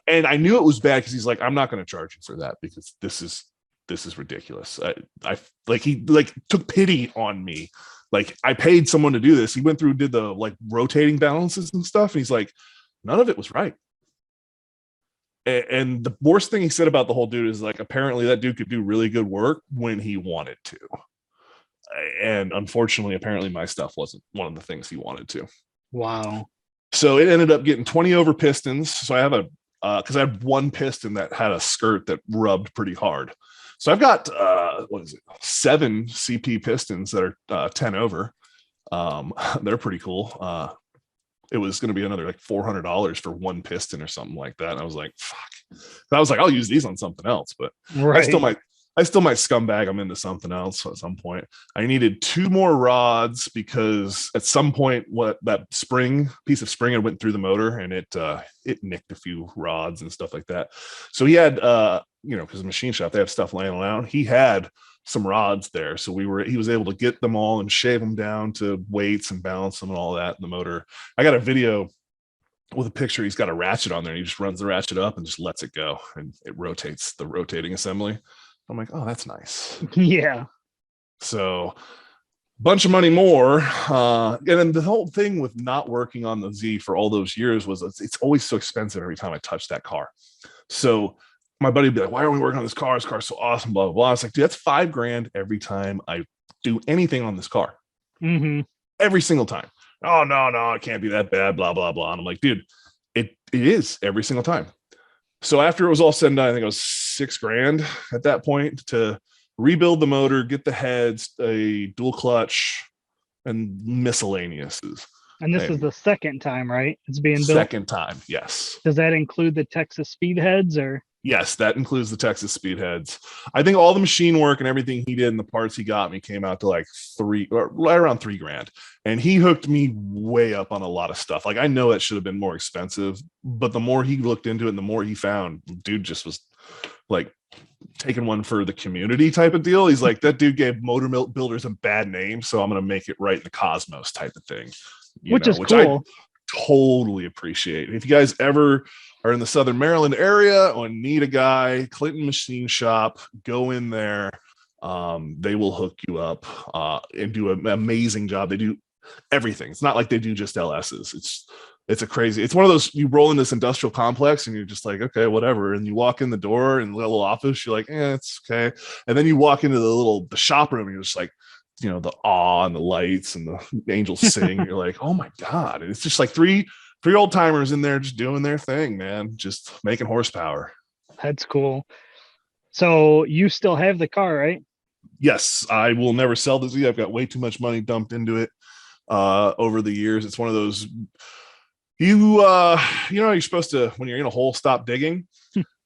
And I knew it was bad because he's like, I'm not going to charge you for that because this is ridiculous. I he took pity on me. Like I paid someone to do this. He went through, did the like rotating balances and stuff. And he's like, none of it was right. And the worst thing he said about the whole dude is like, apparently that dude could do really good work when he wanted to. And unfortunately, apparently my stuff wasn't one of the things he wanted to. Wow. So it ended up getting 20 over pistons. So I have because I had one piston that had a skirt that rubbed pretty hard. So I've got, 7 CP pistons that are 10 over. They're pretty cool. It was going to be another like $400 for one piston or something like that. And I was like, fuck. And I was like, I'll use these on something else, but Right. I still might scumbag them into something else at some point. I needed 2 more rods because at some point, that piece of spring had went through the motor and it nicked a few rods and stuff like that. So he had, because the machine shop, they have stuff laying around. He had some rods there. So he was able to get them all and shave them down to weights and balance them and all that in the motor. I got a video with a picture. He's got a ratchet on there. And he just runs the ratchet up and just lets it go. And it rotates the rotating assembly. I'm like, oh, that's nice. Yeah. So bunch of money more. And then the whole thing with not working on the Z for all those years was it's always so expensive every time I touch that car. So my buddy would be like, why are we working on this car? This car's so awesome, blah, blah, blah. I was like, dude, that's $5,000 every time I do anything on this car. Mm-hmm. Every single time. Oh, no, it can't be that bad, blah, blah, blah. And I'm like, dude, it is every single time. So after it was all said and done, I think it was $6,000 at that point to rebuild the motor, get the heads, a dual clutch, and miscellaneouses. And this is And the second time, right? It's being built. second time, yes. Does that include the Texas Speedheads or? Yes, that includes the Texas Speedheads. I think all the machine work and everything he did and the parts he got me came out to like three or right around $3,000. And he hooked me way up on a lot of stuff. Like I know it should have been more expensive, but the more he looked into it and the more he found, dude just was like taking one for the community type of deal. He's like, that dude gave motor builders a bad name, so I'm gonna make it right in the cosmos type of thing. Which is which cool. I totally appreciate. If you guys ever are in the Southern Maryland area or need a guy, Clinton Machine Shop, go in there. They will hook you up and do an amazing job. They do everything. It's not like they do just LSs. It's one of those, you roll in this industrial complex and you're just like, okay, whatever. And you walk in the door in the little office, you're like, it's okay. And then you walk into the shop room and you're just like, the awe and the lights and the angels sing. You're like, oh my God. And it's just like three old timers in there just doing their thing, man, just making horsepower. That's cool. So you still have the car, right? Yes, I will never sell the Z. I've got way too much money dumped into it over the years. It's one of those, you're supposed to, when you're in a hole, stop digging.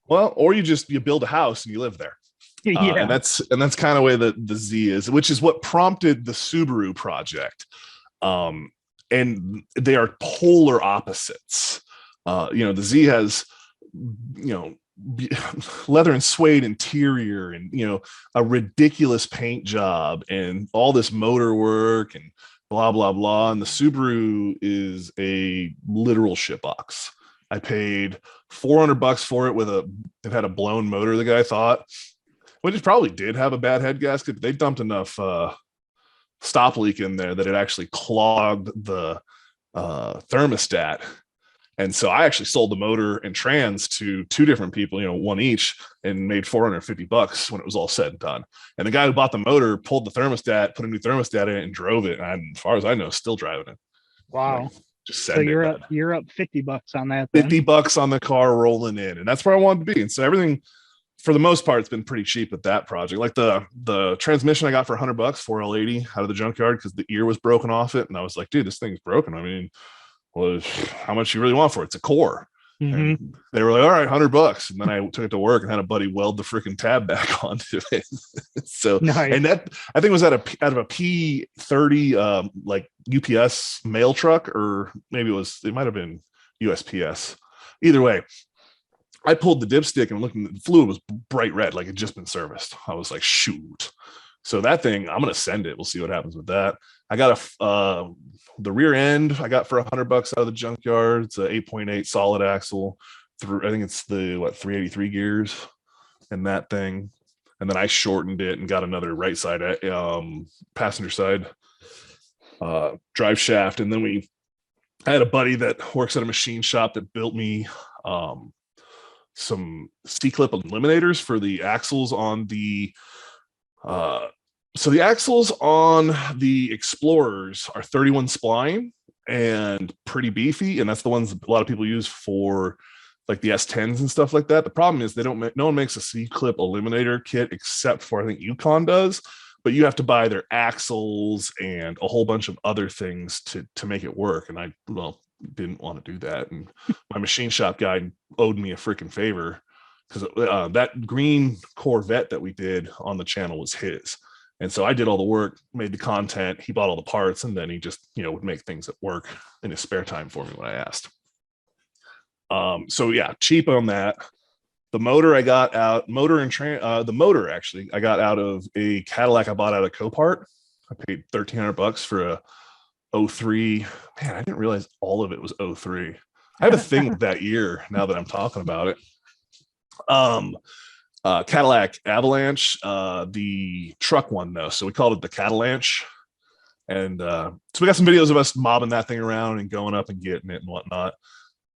Well, or you build a house and you live there. Yeah. And that's kind of way the Z is, which is what prompted the Subaru project. And they are polar opposites. The Z has, leather and suede interior and, a ridiculous paint job and all this motor work and blah, blah, blah. And the Subaru is a literal shitbox. I paid $400 for it it had a blown motor, the guy thought, which it probably did have a bad head gasket, but they dumped enough stop leak in there that it actually clogged the thermostat. And so I actually sold the motor and trans to two different people, one each, and made $450 when it was all said and done. And the guy who bought the motor pulled the thermostat, put a new thermostat in it, and drove it. And as far as I know, still driving it. Wow. Like, just so you're up $50 on that. Then. $50 on the car rolling in, and that's where I wanted to be. And so everything, for the most part, it's been pretty cheap with that project. Like the transmission I got for $100, 4L80 out of the junkyard because the ear was broken off it, and I was like, dude, this thing's broken. I mean, well, how much you really want for it? It's a core. Mm-hmm. And they were like, all right, $100. And then I took it to work and had a buddy weld the freaking tab back onto it. So nice. And that, I think, was out of a P30 like UPS mail truck, or maybe it might have been USPS. Either way, I pulled the dipstick and looked, and the fluid was bright red, like it just been serviced. I was like, shoot. So that thing, I'm gonna send it. We'll see what happens with that. I got the rear end I got for $100 out of the junkyard. It's a 8.8 solid axle through, I think it's the 383 gears and that thing. And then I shortened it and got another right side passenger side drive shaft. And then I had a buddy that works at a machine shop that built me some C-clip eliminators for the axles on the so the axles on the Explorers are 31 spline and pretty beefy, and that's the ones a lot of people use for like the S10s and stuff like that. The problem is no one makes a C-clip eliminator kit except for, I think, Yukon does, but you have to buy their axles and a whole bunch of other things to make it work. And I didn't want to do that, and my machine shop guy owed me a freaking favor because that green Corvette that we did on the channel was his. And so I did all the work, made the content, he bought all the parts, and then he just, would make things that work in his spare time for me when I asked. So yeah, cheap on that. The motor I got out, the motor actually, I got out of a Cadillac I bought out of Copart. I paid $1,300 for a 03. Man, I didn't realize all of it was 03. I have a thing with that year now that I'm talking about it. Cadillac Avalanche, the truck one though. So we called it the Cadillac. And so we got some videos of us mobbing that thing around and going up and getting it and whatnot.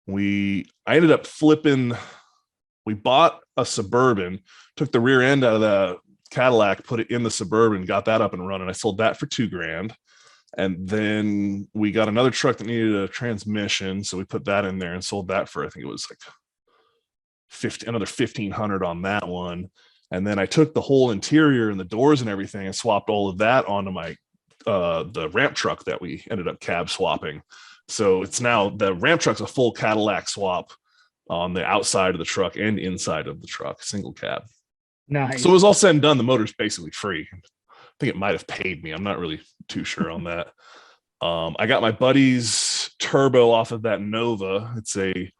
I ended up flipping. We bought a Suburban, took the rear end out of the Cadillac, put it in the Suburban, got that up and running. I sold that for $2,000. And then we got another truck that needed a transmission. So we put that in there and sold that for, I think it was like another $1,500 on that one. And then I took the whole interior and the doors and everything and swapped all of that onto my the ramp truck that we ended up cab swapping. So it's now the ramp truck's a full Cadillac swap on the outside of the truck and inside of the truck, single cab. So it was Nice. all said and done. The motor's basically free. I think it might have paid me. I'm not really too sure on that. I got my buddy's turbo off of that Nova. It's a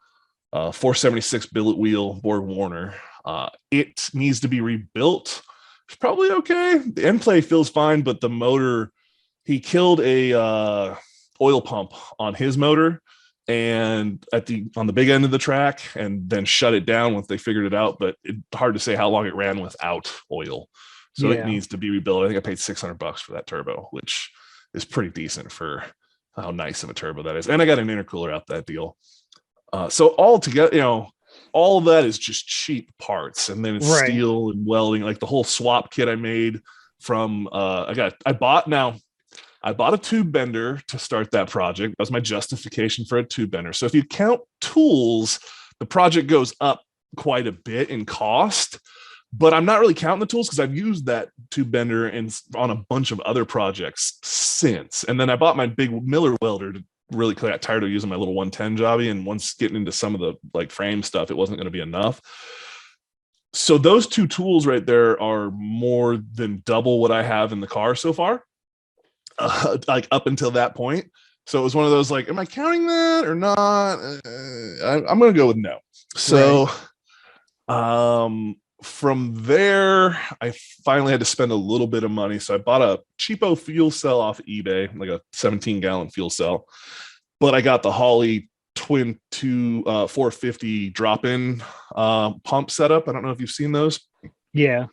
476 billet wheel Borg Warner. It needs to be rebuilt. It's probably okay. The end play feels fine, but the motor, he killed a oil pump on his motor and on the big end of the track, and then shut it down once they figured it out. But it's hard to say how long it ran without oil. So it needs to be rebuilt. I think I paid $600 for that turbo, which is pretty decent for how nice of a turbo that is. And I got an intercooler out that deal. So all together, all of that is just cheap parts. And then it's steel and welding, like the whole swap kit I made from, I bought a tube bender to start that project. That was my justification for a tube bender. So if you count tools, the project goes up quite a bit in cost, but I'm not really counting the tools because I've used that tube bender on a bunch of other projects since. And then I bought my big Miller welder to really got tired of using my little 110 jobby. And once getting into some of the like frame stuff, it wasn't going to be enough. So those two tools right there are more than double what I have in the car so far. Like up until that point. So it was one of those like, am I counting that or not? I'm going to go with no. So from there, I finally had to spend a little bit of money. So I bought a cheapo fuel cell off eBay, like a 17-gallon fuel cell. But I got the Holley twin 450 drop-in pump setup. I don't know if you've seen those. Yeah.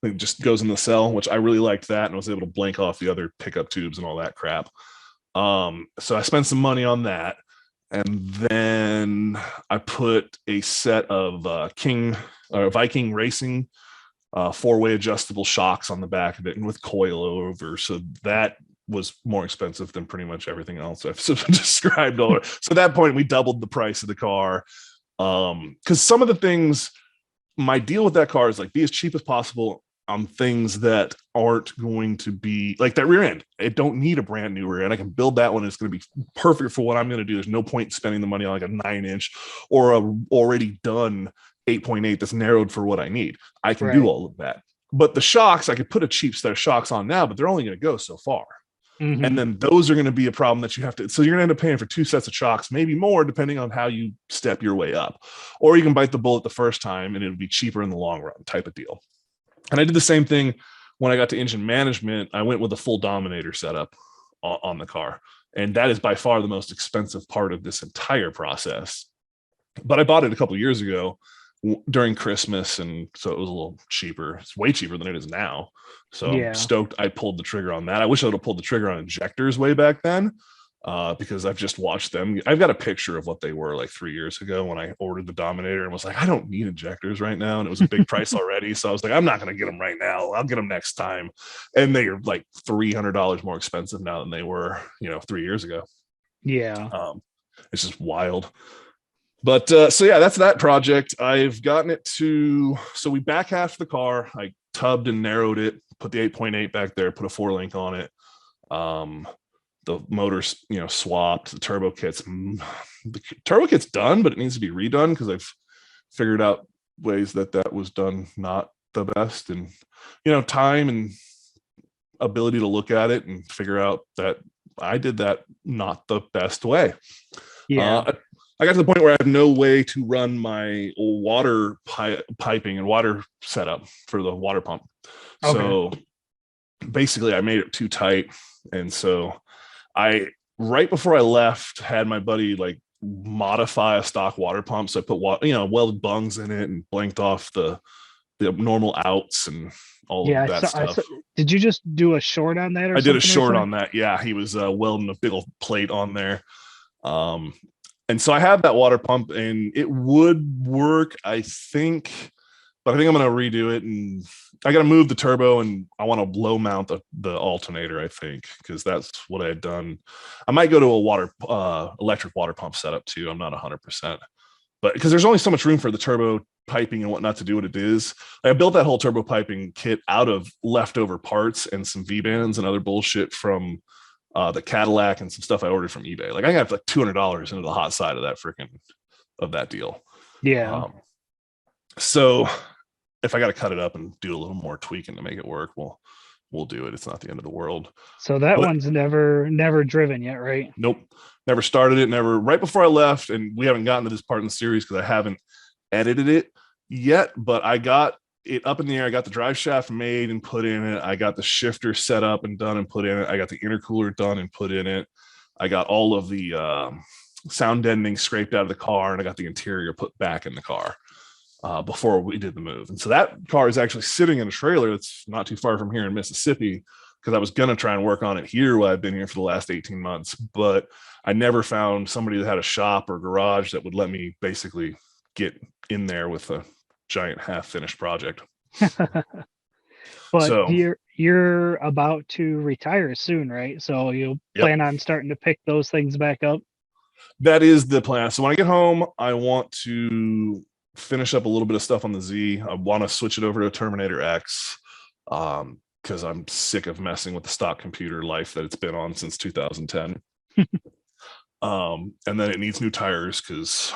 It just goes in the cell, which I really liked that, and was able to blank off the other pickup tubes and all that crap. So I spent some money on that. And then I put a set of Viking Racing 4-way adjustable shocks on the back of it, and with coilover. So that was more expensive than pretty much everything else I've described. So at that point, we doubled the price of the car. Because some of the things, my deal with that car is like be as cheap as possible on things that aren't going to be like that rear end. It don't need a brand new rear end. I can build that one. It's going to be perfect for what I'm going to do. There's no point spending the money on like a 9-inch or a already done 8.8 that's narrowed for what I need. I can do all of that. But the shocks, I could put a cheap set of shocks on now, but they're only going to go so far. Mm-hmm. And then those are going to be a problem that you have to, so you're going to end up paying for 2 sets of shocks, maybe more, depending on how you step your way up. Or you can bite the bullet the first time and it'll be cheaper in the long run type of deal. And I did the same thing when I got to engine management. I went with a full Dominator setup on the car. And that is by far the most expensive part of this entire process. But I bought it a couple of years ago during Christmas, and so it was a little cheaper. It's way cheaper than it is now. So I'm stoked I pulled the trigger on that. I wish I would have pulled the trigger on injectors way back then, because I've just watched them. I've got a picture of what they were like 3 years ago when I ordered the Dominator and was like, I don't need injectors right now. And it was a big price already. So I was like, I'm not going to get them right now. I'll get them next time. And they are like $300 more expensive now than they were, 3 years ago. Yeah. It's just wild. But so yeah, that's that project. I've gotten it to, so we back half the car. I tubbed and narrowed it, put the 8.8 back there, put a 4-link on it. The motor's, swapped. The turbo kit's done, but it needs to be redone because I've figured out ways that was done not the best. And, time and ability to look at it and figure out that I did that not the best way. Yeah. I got to the point where I have no way to run my water piping and water setup for the water pump. Okay. So basically I made it too tight. And so right before I left, had my buddy like modify a stock water pump. So I put welded bungs in it and blanked off the normal outs and all of that stuff. Did you just do a short on that? I did a short on that. Yeah. He was welding a big old plate on there. And so I have that water pump and it would work, I think, but I think I'm going to redo it, and I got to move the turbo, and I want to low mount the alternator, I think, because that's what I had done. I might go to a electric water pump setup too. I'm not 100%, but because there's only so much room for the turbo piping and whatnot to do what it is. I built that whole turbo piping kit out of leftover parts and some V-bands and other bullshit from the Cadillac and some stuff I ordered from eBay. Like I got like $200 into the hot side of that deal. Yeah. So if I got to cut it up and do a little more tweaking to make it work, we'll do it. It's not the end of the world. So that But one's never driven yet, right? nope, never started it. Never. Right before I left, and we haven't gotten to this part in the series because I haven't edited it yet. But I got it up in the air. I got the drive shaft made and put in it. I got the shifter set up and done and put in it. I got the intercooler done and put in it. I got all of the sound deadening scraped out of the car, and I got the interior put back in the car before we did the move. And so that car is actually sitting in a trailer that's not too far from here in Mississippi, because I was going to try and work on it here while I've been here for the last 18 months. But I never found somebody that had a shop or garage that would let me basically get in there with a giant half finished project. But So you're about to retire soon, right? So you plan on starting to pick those things back up? That is the plan. So when I get home, I want to finish up a little bit of stuff on the Z. I want to switch it over to a Terminator X because I'm sick of messing with the stock computer life that it's been on since 2010. And then it needs new tires because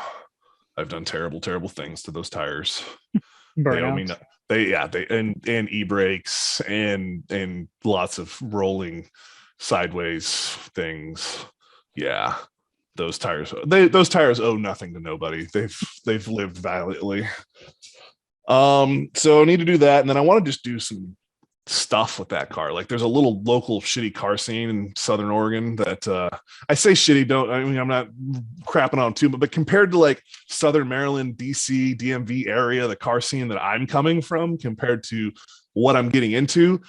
I've done terrible things to those tires. They owe me they and e-brakes and lots of rolling sideways things. Yeah. Those tires owe nothing to nobody. They've lived valiantly. So I need to do that, and then I want to just do some stuff with that car. Like there's a little local shitty car scene in Southern Oregon that I say shitty, I'm not crapping on too, but compared to like Southern Maryland, DC, DMV area, the car scene that I'm coming from compared to what I'm getting into,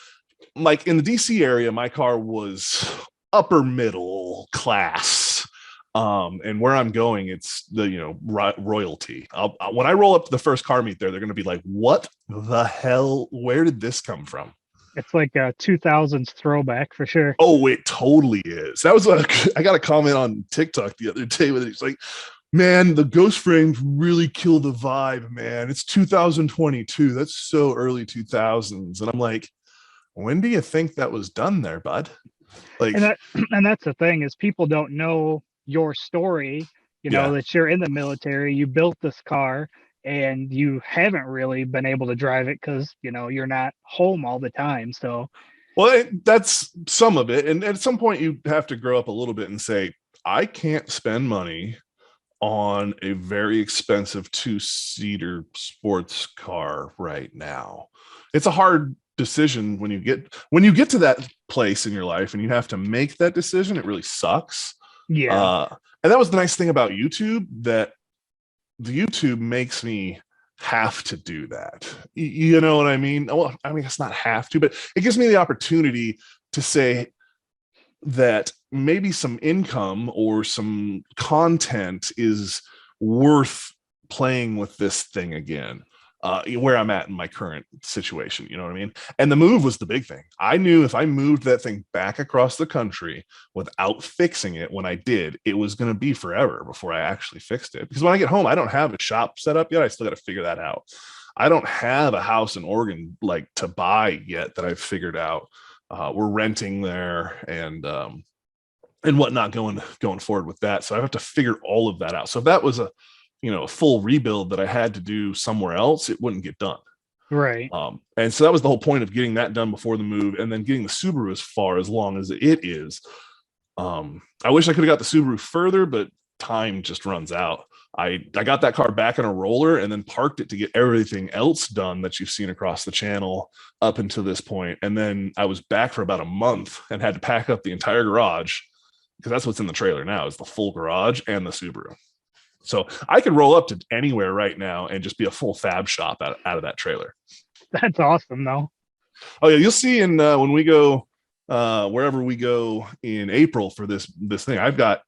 like in the DC area, my car was upper middle class. And where I'm going, it's the royalty. When I roll up to the first car meet there, they're going to be like, "What the hell? Where did this come from?" It's like a 2000s throwback for sure. Oh, it totally is. That was I got a comment on TikTok the other day with it. It's like, man, the ghost frames really kill the vibe, man. It's 2022. That's so early 2000s, and I'm like, when do you think that was done there, bud? Like, and that's the thing is people don't know your story, that you're in the military, you built this car and you haven't really been able to drive it because you're not home all the time. So well, that's some of it, and at some point you have to grow up a little bit and say, I can't spend money on a very expensive 2-seater sports car right now. It's a hard decision when you get to that place in your life and you have to make that decision. It really sucks. Yeah. And that was the nice thing about YouTube, that the YouTube makes me have to do that. You know what I mean? Well, I mean, it's not have to, but it gives me the opportunity to say that maybe some income or some content is worth playing with this thing again. Where I'm at in my current situation, you know what I mean? And the move was the big thing. I knew if I moved that thing back across the country without fixing it when I did, it was going to be forever before I actually fixed it. Because when I get home, I don't have a shop set up yet. I still got to figure that out. I don't have a house in Oregon like to buy yet that I've figured out. We're renting there and whatnot going forward with that. So I have to figure all of that out. So if that was a full rebuild that I had to do somewhere else, it wouldn't get done. Right. And so that was the whole point of getting that done before the move, and then getting the Subaru as long as it is. I wish I could have got the Subaru further, but time just runs out. I got that car back in a roller and then parked it to get everything else done that you've seen across the channel up until this point. And then I was back for about a month and had to pack up the entire garage, because that's what's in the trailer now, is the full garage and the Subaru. So I could roll up to anywhere right now and just be a full fab shop out of that trailer. That's awesome, though. Oh yeah, you'll see in when we go wherever we go in April for this thing. I've got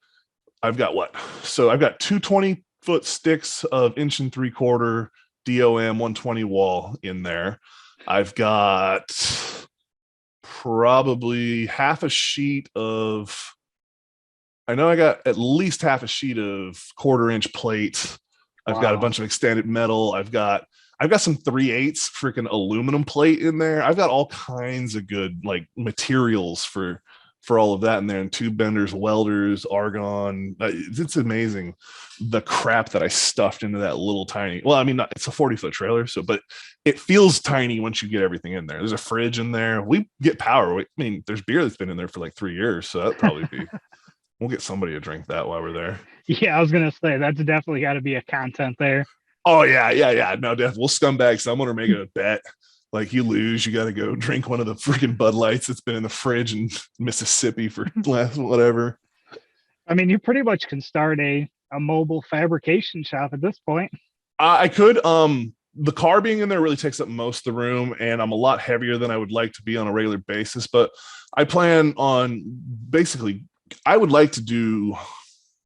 what? So I've got 220-foot sticks of 1.75" DOM 120 wall in there. I've got probably half a sheet of. I know I got at least half a sheet of 1/4-inch plate I've got a Wow. bunch of extended metal. I've got some 3/8 freaking aluminum plate in there. I've got all kinds of good like materials for all of that in there, and tube benders, welders, argon. It's amazing the crap that I stuffed into that little tiny. Well, I mean, it's a 40-foot trailer, so but it feels tiny once you get everything in there. There's a fridge in there. We get power. I mean, there's beer that's been in there for like 3 years, so that'd probably be. We'll get somebody to drink that while we're there. Yeah, I was gonna say that's definitely got to be a content there. Oh yeah, yeah, yeah. No, definitely. We'll scumbag someone or make it a bet. Like you lose, you got to go drink one of the freaking Bud Lights that's been in the fridge in Mississippi for last whatever. I mean, you pretty much can start a mobile fabrication shop at this point. I could. The car being in there really takes up most of the room, and I'm a lot heavier than I would like to be on a regular basis. But I plan on basically, I would like to do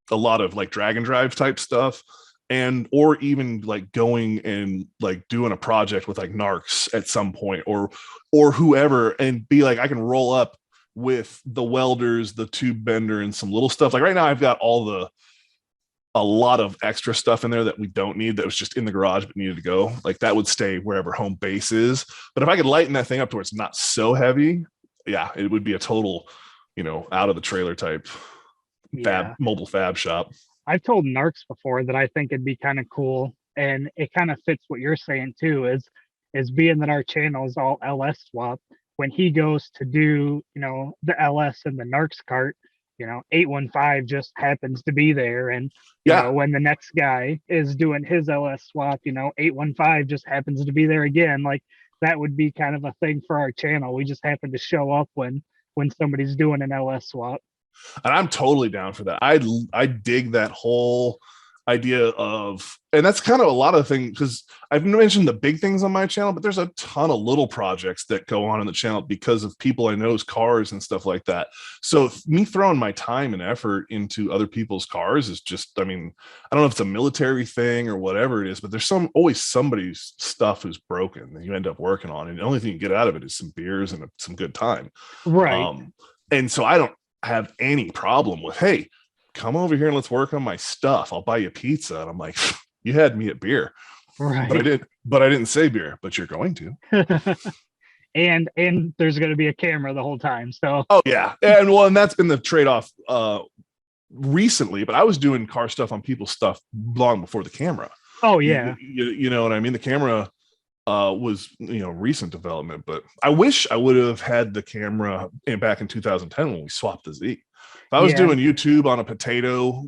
a lot of like drag and drive type stuff, and or even like going and like doing a project with like narcs at some point, or whoever, and be like I can roll up with the welders, the tube bender, and some little stuff. Like right now I've got a lot of extra stuff in there that we don't need, that was just in the garage but needed to go. Like that would stay wherever home base is. But if I could lighten that thing up to where it's not so heavy, yeah, it would be a total, out of the trailer type Yeah, mobile fab shop. I've told Narcs before that I think it'd be kind of cool, and it kind of fits what you're saying too. Is being that our channel is all LS swap. When he goes to do, the LS and the Narcs cart, 815 just happens to be there, and Yeah. when the next guy is doing his LS swap, 815 just happens to be there again. Like that would be kind of a thing for our channel. We just happen to show up when somebody's doing an LS swap. And I'm totally down for that. I dig that whole idea of, and that's kind of a lot of things, because I've mentioned the big things on my channel, but there's a ton of little projects that go on in the channel because of people I know's cars and stuff like that. So me throwing my time and effort into other people's cars is just, I mean, I don't know if it's a military thing or whatever it is, but there's always somebody's stuff who's broken that you end up working on, and the only thing you get out of it is some beers and some good time. Right. And so I don't have any problem with, hey, come over here and let's work on my stuff. I'll buy you pizza. And I'm like, you had me at beer, Right. but I didn't say beer, but you're going to. And there's going to be a camera the whole time. So Oh yeah. And that's been the trade-off recently, but I was doing car stuff on people's stuff long before the camera. oh yeah. You know what I mean? The camera was recent development, but I wish I would have had the camera back in 2010 when we swapped the Z. If I was Yeah. doing YouTube on a potato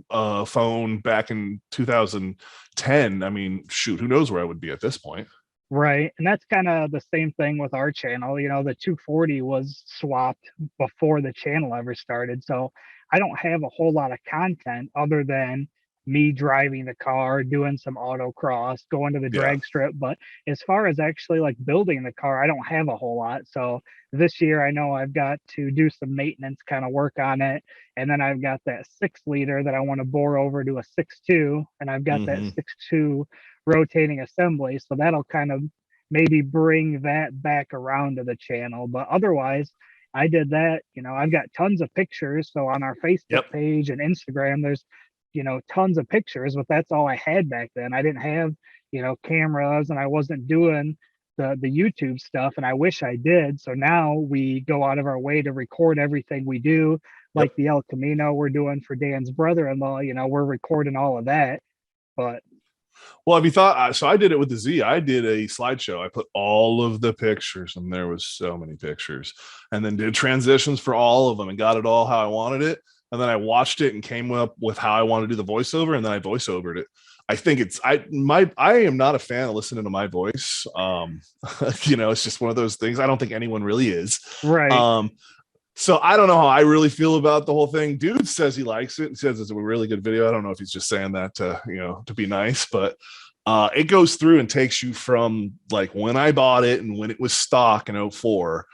phone back in 2010, I mean, shoot, who knows where I would be at this point? Right. And that's kind of the same thing with our channel. The 240 was swapped before the channel ever started. So I don't have a whole lot of content other than me driving the car, doing some autocross, going to the Yeah. drag strip. But as far as actually like building the car, I don't have a whole lot. So this year I know I've got to do some maintenance, kind of work on it. And then I've got that 6 liter that I want to bore over to a 6.2. And I've got that Mm-hmm. 6.2 rotating assembly. So that'll kind of maybe bring that back around to the channel. But otherwise, I did that. I've got tons of pictures. So on our Facebook Yep. page and Instagram, there's, tons of pictures, but that's all I had back then. I didn't have, cameras, and I wasn't doing the YouTube stuff, and I wish I did. So now we go out of our way to record everything we do, like Yep. the El Camino we're doing for Dan's brother-in-law. We're recording all of that. But Well, have you thought? So I did it with the Z. I did a slideshow. I put all of the pictures, and there was so many pictures, and then did transitions for all of them, and got it all how I wanted it. And then I watched it and came up with how I want to do the voiceover, and then I voiceovered it. I think I am not a fan of listening to my voice. It's just one of those things. I don't think anyone really is. right. Um, so I don't know how I really feel about the whole thing. Dude says he likes it. He says it's a really good video. I don't know if he's just saying that to be nice, but it goes through and takes you from like when I bought it and when it was stock in 04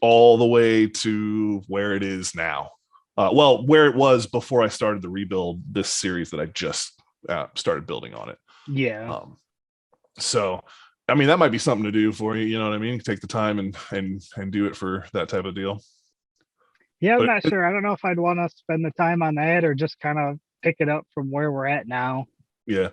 all the way to where it is now. Where it was before I started the rebuild, this series that I just started building on it. Yeah. So, I mean, that might be something to do for you. You know what I mean? Take the time and do it for that type of deal. Yeah, I'm But not sure. I don't know if I'd want to spend the time on that or just kind of pick it up from where we're at now. yeah,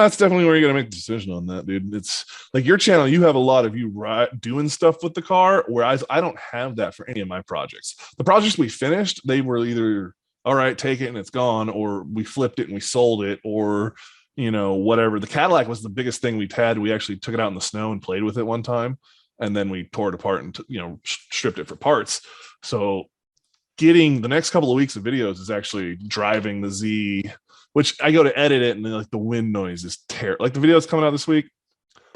That's definitely where you're gonna make the decision on that, dude. It's like your channel, you have a lot of you doing stuff with the car, whereas I don't have that for any of my projects. The projects we finished, they were either all right, take it and it's gone, or we flipped it and we sold it, or whatever. The Cadillac was the biggest thing we've had. We actually took it out in the snow and played with it one time, and then we tore it apart and stripped it for parts. So getting the next couple of weeks of videos is actually driving the Z, which I go to edit it, and then, like, the wind noise is terrible. Like the videos coming out this week,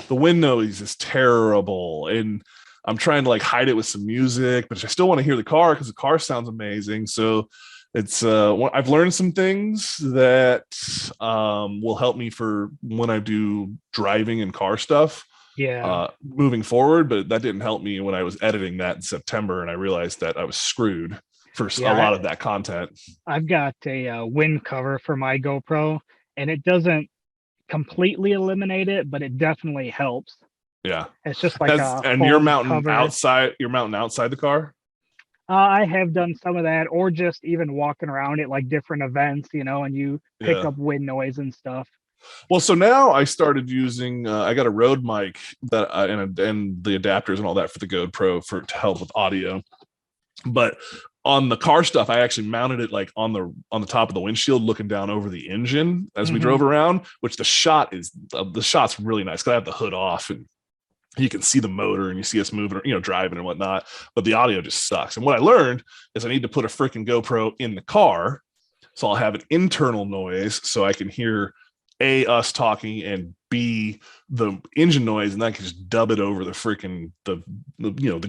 the wind noise is terrible, and I'm trying to like hide it with some music, but I still want to hear the car because the car sounds amazing. So it's I've learned some things that will help me for when I do driving and car stuff moving forward, but that didn't help me when I was editing that in September, and I realized that I was screwed for a lot of that content. I've got a wind cover for my GoPro, and it doesn't completely eliminate it, but it definitely helps. Yeah, it's just like and you're mounting outside. You're mounting outside the car. I have done some of that, or just even walking around at like different events, and you pick up wind noise and stuff. Well, so now I started using. I got a Rode mic that and the adapters and all that for the GoPro to help with audio. But on the car stuff, I actually mounted it like on the top of the windshield, looking down over the engine as we drove around. Which the shot's really nice because I have the hood off and you can see the motor and you see us moving, driving and whatnot. But the audio just sucks. And what I learned is I need to put a freaking GoPro in the car, so I'll have an internal noise so I can hear A, us talking, and B, the engine noise, and I can just dub it over the freaking the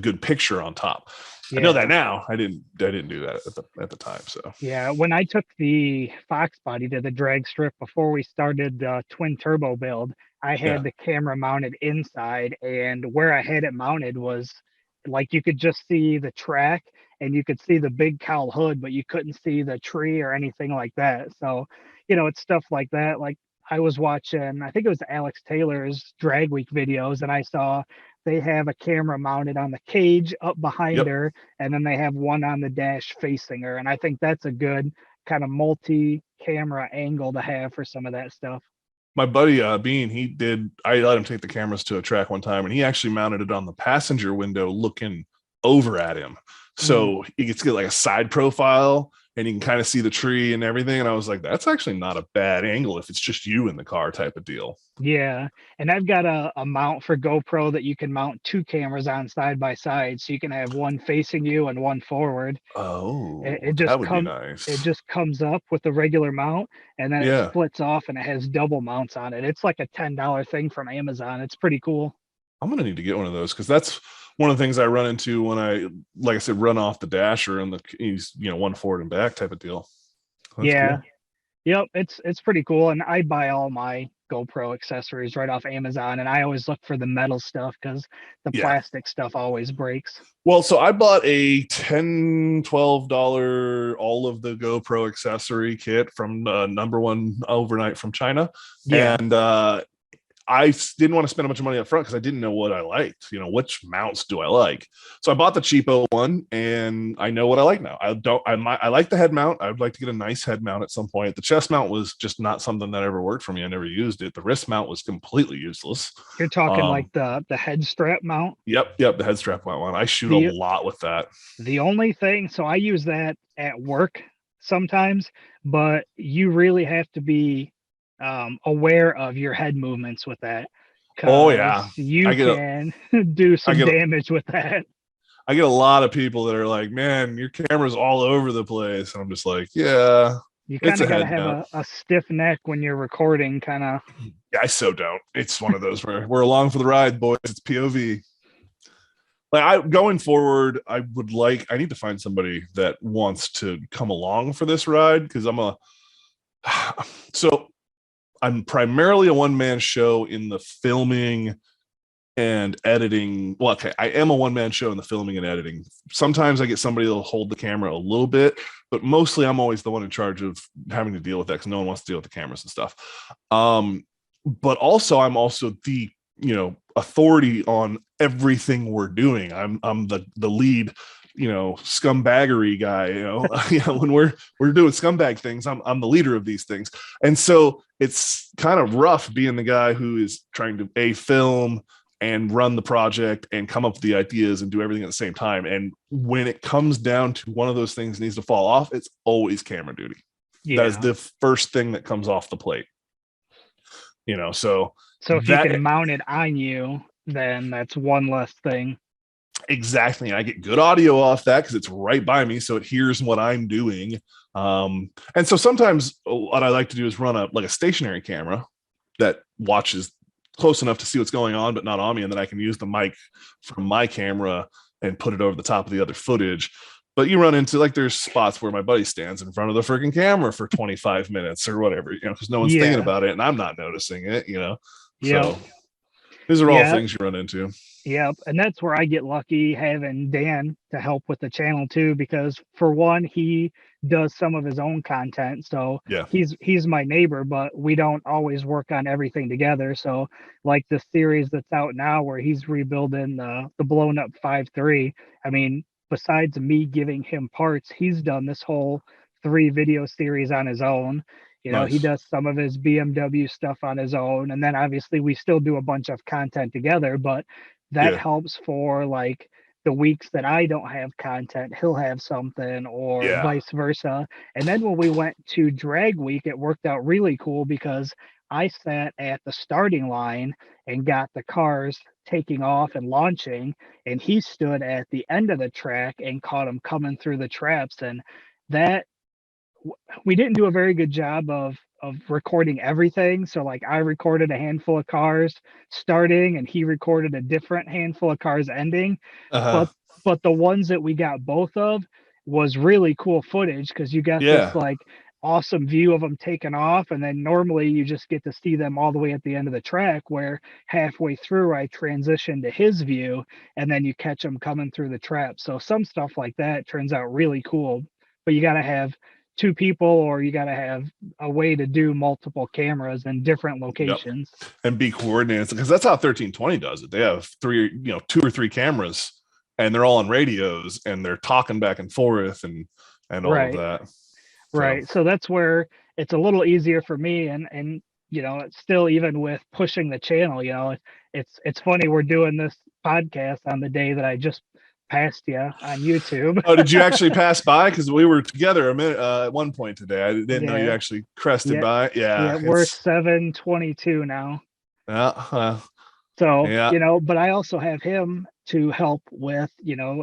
good picture on top. I know that now. I didn't do that at the time. So yeah, when I took the Fox body to the drag strip before we started the twin turbo build, I had the camera mounted inside, and where I had it mounted was like you could just see the track and you could see the big cowl hood, but you couldn't see the tree or anything like that. So, it's stuff like that. Like I was watching, I think it was Alex Taylor's Drag Week videos, and I saw they have a camera mounted on the cage up behind her, and then they have one on the dash facing her. And I think that's a good kind of multi-camera angle to have for some of that stuff. My buddy Bean, I let him take the cameras to a track one time, and he actually mounted it on the passenger window looking over at him. So he gets to get like a side profile and you can kind of see the tree and everything. And I was like, that's actually not a bad angle if it's just you in the car type of deal. Yeah. And I've got a mount for GoPro that you can mount two cameras on side by side. So you can have one facing you and one forward. Oh, that would be nice. It just comes up with a regular mount, and then it splits off and it has double mounts on it. It's like a $10 thing from Amazon. It's pretty cool. I'm going to need to get one of those because that's one of the things I run into when I, like I said, run off the dasher and he's, one forward and back type of deal. That's cool. Yep. It's pretty cool. And I buy all my GoPro accessories right off Amazon, and I always look for the metal stuff because the plastic stuff always breaks. Well, so I bought a $10-12 all of the GoPro accessory kit from number one overnight from China. And I didn't want to spend a bunch of money up front because I didn't know what I liked. Which mounts do I like? So I bought the cheapo one, and I know what I like now. I like the head mount. I would like to get a nice head mount at some point. The chest mount was just not something that ever worked for me. I never used it. The wrist mount was completely useless. You're talking like the head strap mount? Yep, the head strap mount one. I shoot a lot with that. The only thing, so I use that at work sometimes, but you really have to be aware of your head movements with that. Oh yeah, you can do some damage with that. I get a lot of people that are like, man, your camera's all over the place, and I'm just like, yeah, you kind of gotta have a stiff neck when you're recording, kind of. Yeah, I so don't. It's one of those where we're along for the ride, boys. It's POV. Like going forward, I need to find somebody that wants to come along for this ride because I'm primarily a one-man show in the filming and editing. Well, okay, I am a one-man show in the filming and editing. Sometimes I get somebody that'll hold the camera a little bit, but mostly I'm always the one in charge of having to deal with that because no one wants to deal with the cameras and stuff. But also I'm also the authority on everything we're doing. I'm the lead scumbaggery guy, when we're doing scumbag things, I'm the leader of these things. And so it's kind of rough being the guy who is trying to film and run the project and come up with the ideas and do everything at the same time. And when it comes down to one of those things needs to fall off, it's always camera duty. That is the first thing that comes off the plate. So if you can mount it on you, then that's one less thing. Exactly. I get good audio off that because it's right by me, so it hears what I'm doing. And so sometimes what I like to do is run a stationary camera that watches close enough to see what's going on, but not on me, and then I can use the mic from my camera and put it over the top of the other footage. But you run into there's spots where my buddy stands in front of the freaking camera for 25 minutes or whatever, because no one's thinking about it and I'm not noticing it, So these are all things you run into. Yep. And that's where I get lucky having Dan to help with the channel too, because for one, he does some of his own content. So he's my neighbor, but we don't always work on everything together. So like the series that's out now where he's rebuilding the blown up 5.3, I mean, besides me giving him parts, he's done this whole 3 video series on his own. Nice. He does some of his BMW stuff on his own. And then obviously we still do a bunch of content together, but that helps for the weeks that I don't have content, he'll have something, or vice versa. And then when we went to drag week, it worked out really cool because I sat at the starting line and got the cars taking off and launching, and he stood at the end of the track and caught them coming through the traps. And that we didn't do a very good job of recording everything. So I recorded a handful of cars starting and he recorded a different handful of cars ending. But the ones that we got both of was really cool footage because you got this awesome view of them taking off, and then normally you just get to see them all the way at the end of the track, where halfway through I transition to his view and then you catch them coming through the trap. So some stuff like that turns out really cool, but you got to have 2 people, or you got to have a way to do multiple cameras in different locations and be coordinated, because that's how 1320 does it. They have 2 or 3 cameras and they're all on radios and they're talking back and forth and all of that. Right. So that's where it's a little easier for me. And it's still, even with pushing the channel, it's funny. We're doing this podcast on the day that I just passed you on YouTube. Oh, did you actually pass by? Because we were together a minute at one point today. I didn't know you actually crested by. Yeah, we're 7:22 now. So but I also have him to help with,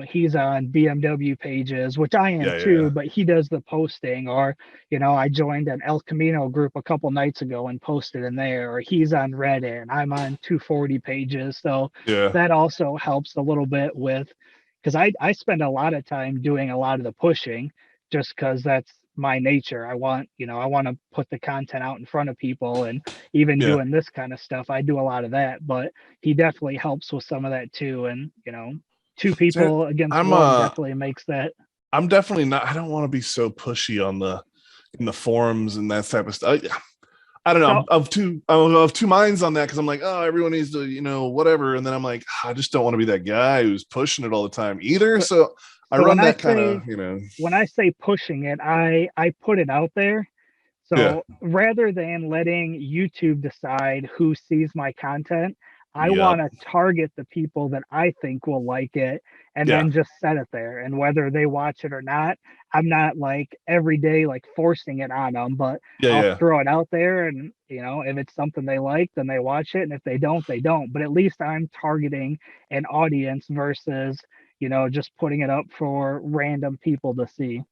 he's on BMW pages, which I am too, but he does the posting. Or I joined an El Camino group a couple nights ago and posted in there, or he's on Reddit and I'm on 240 pages. So that also helps a little bit with, because I spend a lot of time doing a lot of the pushing, just because that's my nature. I want to put the content out in front of people, and even doing this kind of stuff, I do a lot of that. But he definitely helps with some of that too. And 2 people against one definitely makes that. I'm definitely not. I don't want to be so pushy in the forums and that type of stuff. I don't know. I'm of two minds on that, because I'm like, oh, everyone needs to, whatever. And then I'm like, I just don't want to be that guy who's pushing it all the time either. So I run that kind of, When I say pushing it, I put it out there. So rather than letting YouTube decide who sees my content, I want to target the people that I think will like it, and then just set it there. And whether they watch it or not, I'm not every day forcing it on them, but I'll throw it out there. And if it's something they like, then they watch it, and if they don't, they don't. But at least I'm targeting an audience versus just putting it up for random people to see.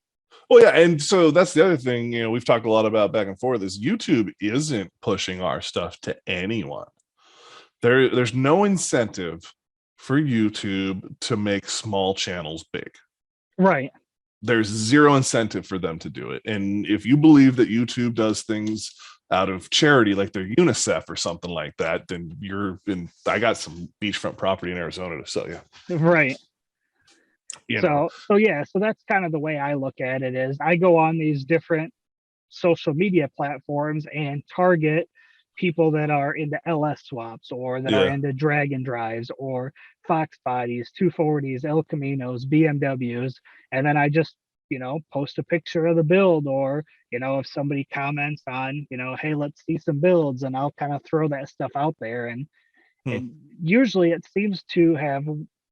Well, yeah, and so that's the other thing, we've talked a lot about back and forth, is YouTube isn't pushing our stuff to anyone. There's no incentive for YouTube to make small channels big. Right. There's zero incentive for them to do it. And if you believe that YouTube does things out of charity, like they're UNICEF or something like that, then I got some beachfront property in Arizona to sell you. Right. So that's kind of the way I look at it. Is I go on these different social media platforms and target people that are into LS swaps or that are Yeah. into Dragon drives or Fox bodies, 240s, El Caminos, BMWs, and then I just post a picture of the build, or if somebody comments on hey, let's see some builds, and I'll kind of throw that stuff out there, and Hmm. and usually it seems to have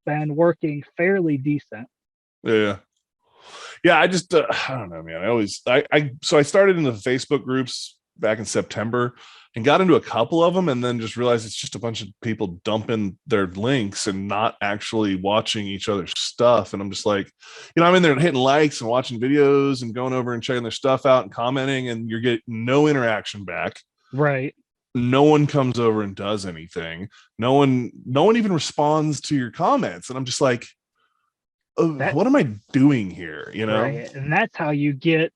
been working fairly decent. Yeah. Yeah, I just I don't know, man. I started in the Facebook groups back in September and got into a couple of them, and then just realized it's just a bunch of people dumping their links and not actually watching each other's stuff. And I'm just like, I'm in there hitting likes and watching videos and going over and checking their stuff out and commenting, and you're getting no interaction back. Right. No one comes over and does anything. No one even responds to your comments, and I'm just like, That what am I doing here? right. And that's how you get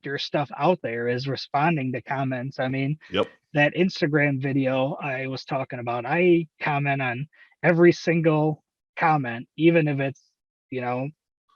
your stuff out there, is responding to comments. I mean, Yep. that Instagram video I was talking about, I comment on every single comment, even if it's, you know,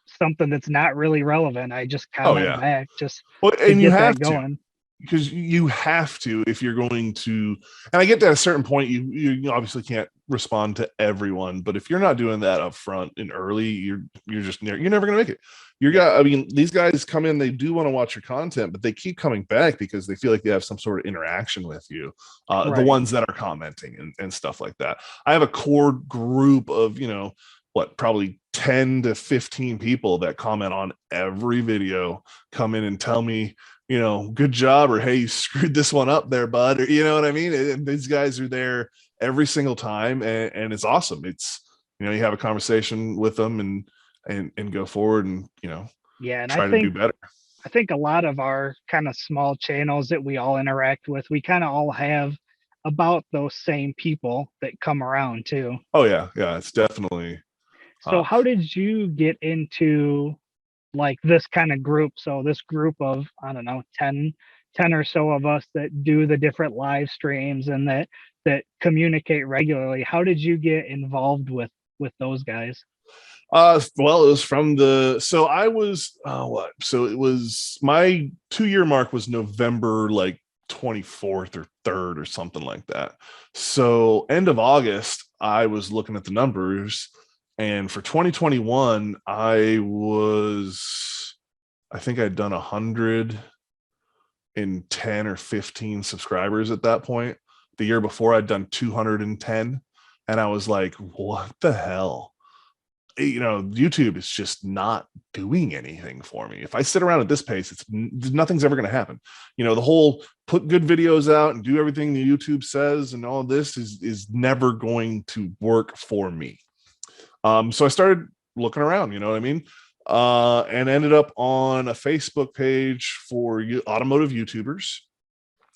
something that's not really relevant. I just Oh comment yeah. back just Well, to and you get have that to, going. because you have to if you're going to. And I get to a certain point, you obviously can't respond to everyone, but if you're not doing that up front and early, you're never going to make it. Yeah. I mean, these guys come in, they do want to watch your content, but they keep coming back because they feel like they have some sort of interaction with you. The Right. ones that are commenting and stuff like that. I have a core group of probably 10 to 15 people that comment on every video, come in and tell me, good job, or hey, you screwed this one up there, bud, or you know what I mean. And these guys are there every single time, and it's awesome. It's you have a conversation with them and go forward and Yeah. And try to do better. I think a lot of our kind of small channels that we all interact with, we kind of all have about those same people that come around too. Oh yeah, it's definitely So how did you get into like this kind of group? So this group of, I don't know, 10 or so of us that do the different live streams and that communicate regularly. How did you get involved with those guys? well, it was from the so I was what so it was my 2 year mark was November like 24th or 3rd or something like that. So end of August, I was looking at the numbers, and for 2021, I think I'd done 110 or 15 subscribers at that point. The year before, I'd done 210, and I was like, what the hell? YouTube is just not doing anything for me. If I sit around at this pace, nothing's ever going to happen. The whole put good videos out and do everything the YouTube says and all of this is never going to work for me. So I started looking around, you know what I mean? And ended up on a Facebook page for automotive YouTubers.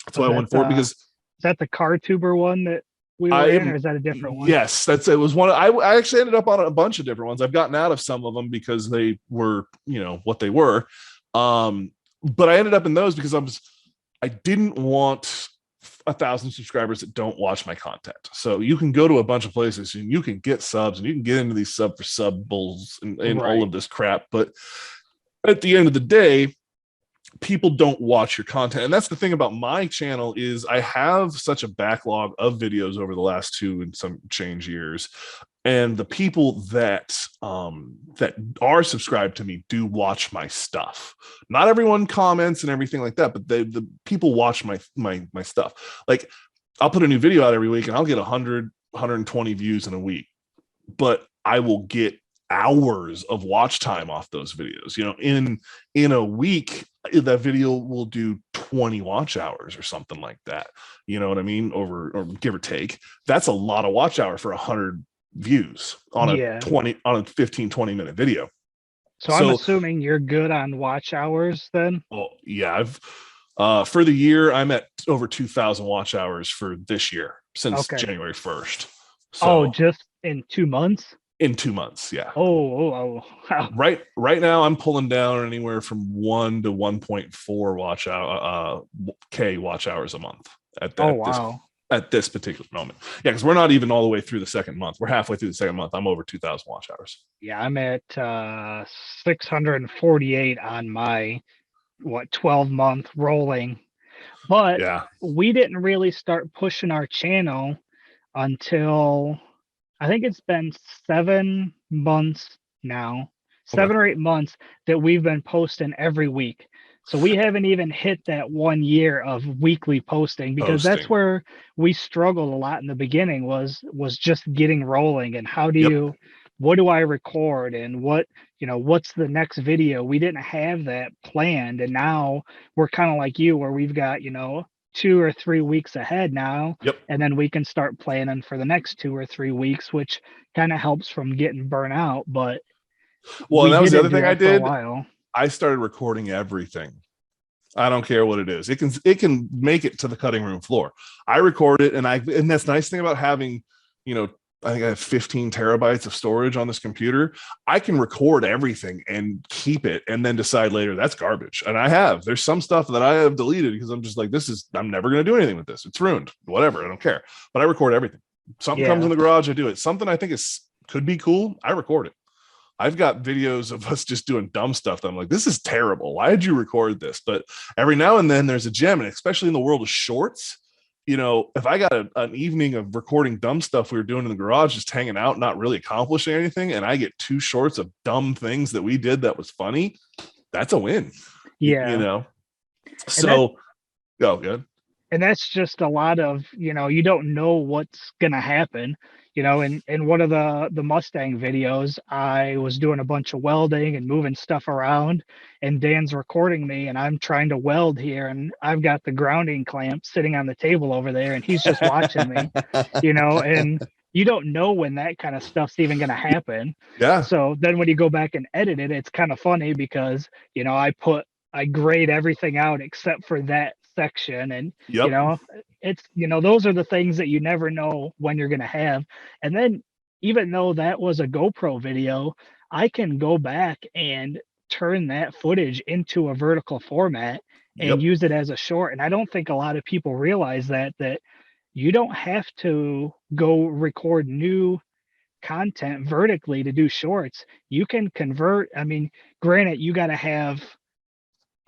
That's Was why I that went for it, because is that the car tuber one that we were I in, am, or is that a different one? yes, it was one. I actually ended up on a bunch of different ones. I've gotten out of some of them because they were, what they were. But I ended up in those because I didn't want 1,000 subscribers that don't watch my content. So you can go to a bunch of places and you can get subs and you can get into these sub for sub bulls and all Right. of this crap. But at the end of the day, people don't watch your content. And that's the thing about my channel is I have such a backlog of videos over the last 2 and some change years. And the people that are subscribed to me do watch my stuff. Not everyone comments and everything like that, but the people watch my stuff. Like I'll put a new video out every week and I'll get 120 views in a week, but I will get hours of watch time off those videos. In a week, that video will do 20 watch hours or something like that. You know what I mean? Or give or take. That's a lot of watch hour for 100 views on Yeah. a 15, 20-minute video. So I'm assuming you're good on watch hours then? Oh yeah, I've for the year I'm at over 2,000 watch hours for this year since Okay. January 1st. Oh, So just in 2 months? in 2 months, yeah. Oh. Right now I'm pulling down anywhere from 1 to 1.4 K watch hours a month Oh, wow. at this particular moment. Yeah, because we're not even all the way through the second month. We're halfway through the second month. I'm over 2,000 watch hours. Yeah, I'm at 648 on my 12-month rolling. But Yeah. we didn't really start pushing our channel until I think it's been 7 months now, Okay. 7 or 8 months that we've been posting every week. So we haven't even hit that 1 year of weekly posting because that's Posting. where we struggled a lot in the beginning was just getting rolling and how do Yep. you what do I record and what's the next video? We didn't have that planned and now we're kind of like you where we've got, 2 or 3 weeks ahead now Yep. and then we can start planning for the next 2 or 3 weeks, which kind of helps from getting burnt out. But Well, and we that was the didn't other do thing I that for a did. while. I started recording everything. I don't care what it is. It can make it to the cutting room floor. I record it, and that's the nice thing about having, you know, I think I have 15 terabytes of storage on this computer. I can record everything and keep it, and then decide later that's garbage. And there's some stuff that I have deleted because I'm just like, I'm never going to do anything with this. It's ruined. Whatever. I don't care. But I record everything. Something comes Yeah. in the garage, I do it. Something I think could be cool, I record it. I've got videos of us just doing dumb stuff that I'm like, this is terrible. Why did you record this? But every now and then there's a gem, and especially in the world of shorts, if I got an evening of recording dumb stuff we were doing in the garage, just hanging out, not really accomplishing anything, and I get 2 shorts of dumb things that we did that was funny, that's a win. Yeah. And that So, oh, good. and that's just a lot of, you don't know what's gonna happen. In one of the Mustang videos, I was doing a bunch of welding and moving stuff around, and Dan's recording me, and I'm trying to weld here, and I've got the grounding clamp sitting on the table over there, and he's just watching me, and you don't know when that kind of stuff's even gonna happen. Yeah. So then when you go back and edit it, it's kind of funny because, I grade everything out except for that section, and you Yep. know those are the things that you never know when you're going to have. And then even though that was a GoPro video, I can go back and turn that footage into a vertical format and Yep. use it as a short. And I don't think a lot of people realize that you don't have to go record new content vertically to do shorts. You can convert. I mean, granted, you got to have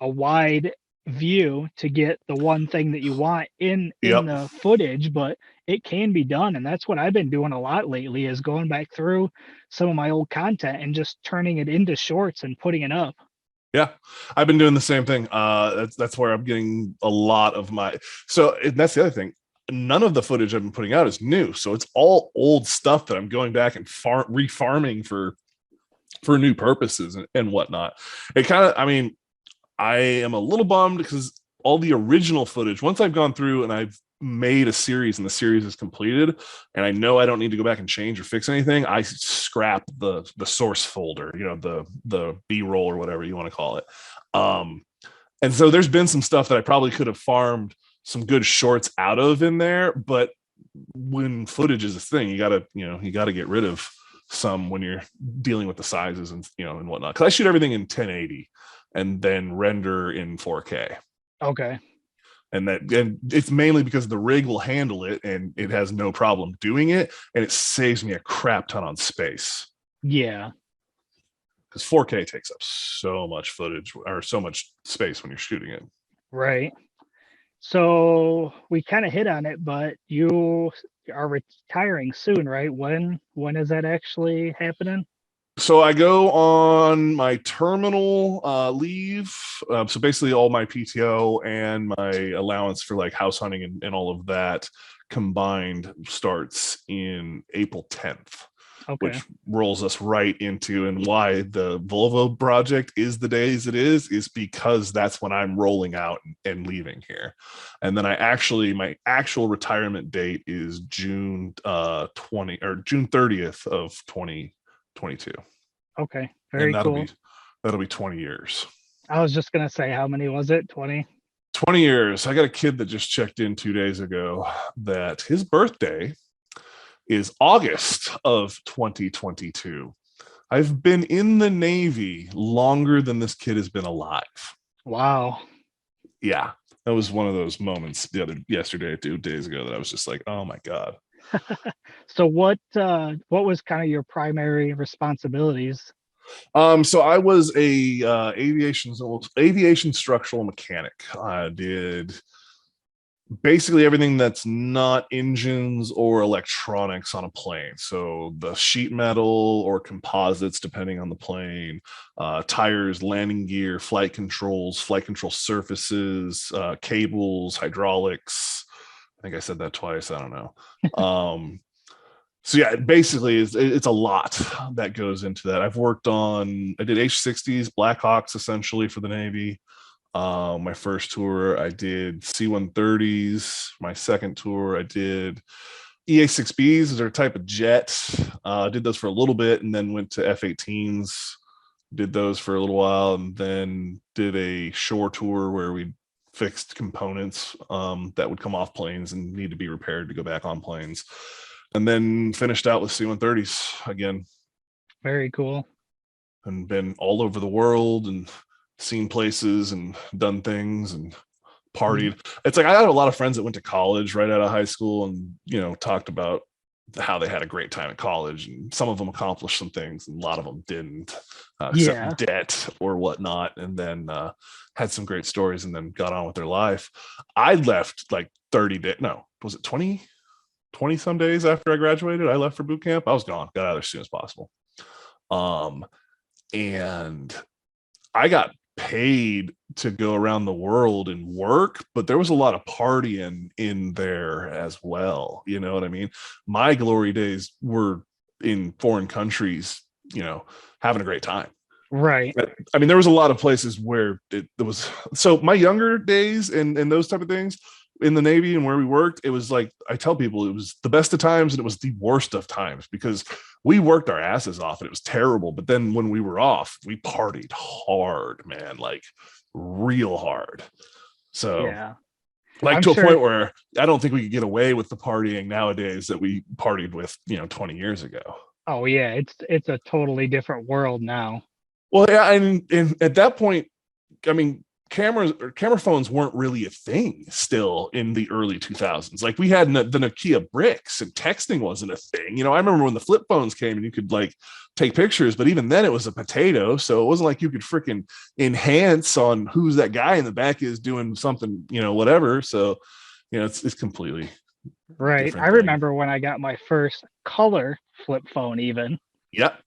a wide view to get the one thing that you want in Yep. the footage, but it can be done. And that's what I've been doing a lot lately is going back through some of my old content and just turning it into shorts and putting it up. Yeah, I've been doing the same thing. That's where I'm getting a lot of my. So that's the other thing. None of the footage I've been putting out is new, so it's all old stuff that I'm going back and refarming for new purposes and whatnot. It kind of, I mean, I am a little bummed because all the original footage, once I've gone through and I've made a series and the series is completed and I know I don't need to go back and change or fix anything, I scrap the source folder, the B-roll or whatever you want to call it. And so there's been some stuff that I probably could have farmed some good shorts out of in there, but when footage is a thing, you gotta get rid of some when you're dealing with the sizes and whatnot. Because I shoot everything in 1080 and then render in 4K. Okay. And it's mainly because the rig will handle it and it has no problem doing it, and it saves me a crap ton on space. Yeah. Because 4K takes up so much footage or so much space when you're shooting it. Right. So we kind of hit on it, but you are retiring soon, right? When is that actually happening? So I go on my terminal leave. So basically all my PTO and my allowance for like house hunting and all of that combined starts in April 10th, Okay. which rolls us right into, and why the Volvo project is the days it is because that's when I'm rolling out and leaving here. And then my actual retirement date is June 20 or June 30th of 2022. Okay. And Very that'll cool. be that'll be 20 years. I was just gonna say, how many was it? 20? 20 years. I got a kid that just checked in 2 days ago that his birthday is August of 2022. I've been in the Navy longer than this kid has been alive. Wow. Yeah. That was one of those moments yesterday, 2 days ago, that I was just like, oh my God. So what was kind of your primary responsibilities? So I was a aviation structural mechanic. I did Basically everything that's not engines or electronics on a plane. So the sheet metal or composites, depending on the plane, tires, landing gear, flight control surfaces, cables, hydraulics. I think I said that twice. I don't know. So yeah, basically it's a lot that goes into that. I did H-60s, Blackhawks essentially for the Navy. My first tour, I did C-130s. My second tour, I did EA-6Bs. They're a type of jet. Did those for a little bit and then went to F-18s. Did those for a little while and then did a shore tour where we fixed components that would come off planes and need to be repaired to go back on planes. And then finished out with C-130s again. Very cool. And been all over the world and seen places and done things and partied. It's like I had a lot of friends that went to college right out of high school and, you know, talked about how they had a great time at college. And some of them accomplished some things and a lot of them didn't, except debt or whatnot. And then had some great stories and then got on with their life. I left like 30 days. No, was it 20 some days after I graduated? I left for boot camp. I was gone, got out of there as soon as possible. And I got paid to go around the world and work, but there was a lot of partying in there as well. You know what I mean? My glory days were in foreign countries, you know, having a great time. Right. I mean, there was a lot of places where it was. So my younger days and those type of things in the Navy and where we worked, it was like, I tell people it was the best of times and it was the worst of times because we worked our asses off and it was terrible. But then when we were off, we partied hard, man, like real hard. So Yeah. like I'm to a sure. point where I don't think we could get away with the partying nowadays that we partied with, you know, 20 years ago. Oh yeah, it's a totally different world now. Well, yeah, and at that point, I mean, camera phones weren't really a thing still in the early 2000s. Like we had the Nokia bricks and texting wasn't a thing. You know, I remember when the flip phones came and you could like take pictures, but even then it was a potato. So it wasn't like you could freaking enhance on who's that guy in the back is doing something, you know, whatever. So, you know, it's completely Right. I different thing. remember when I got my first color flip phone even. Yep.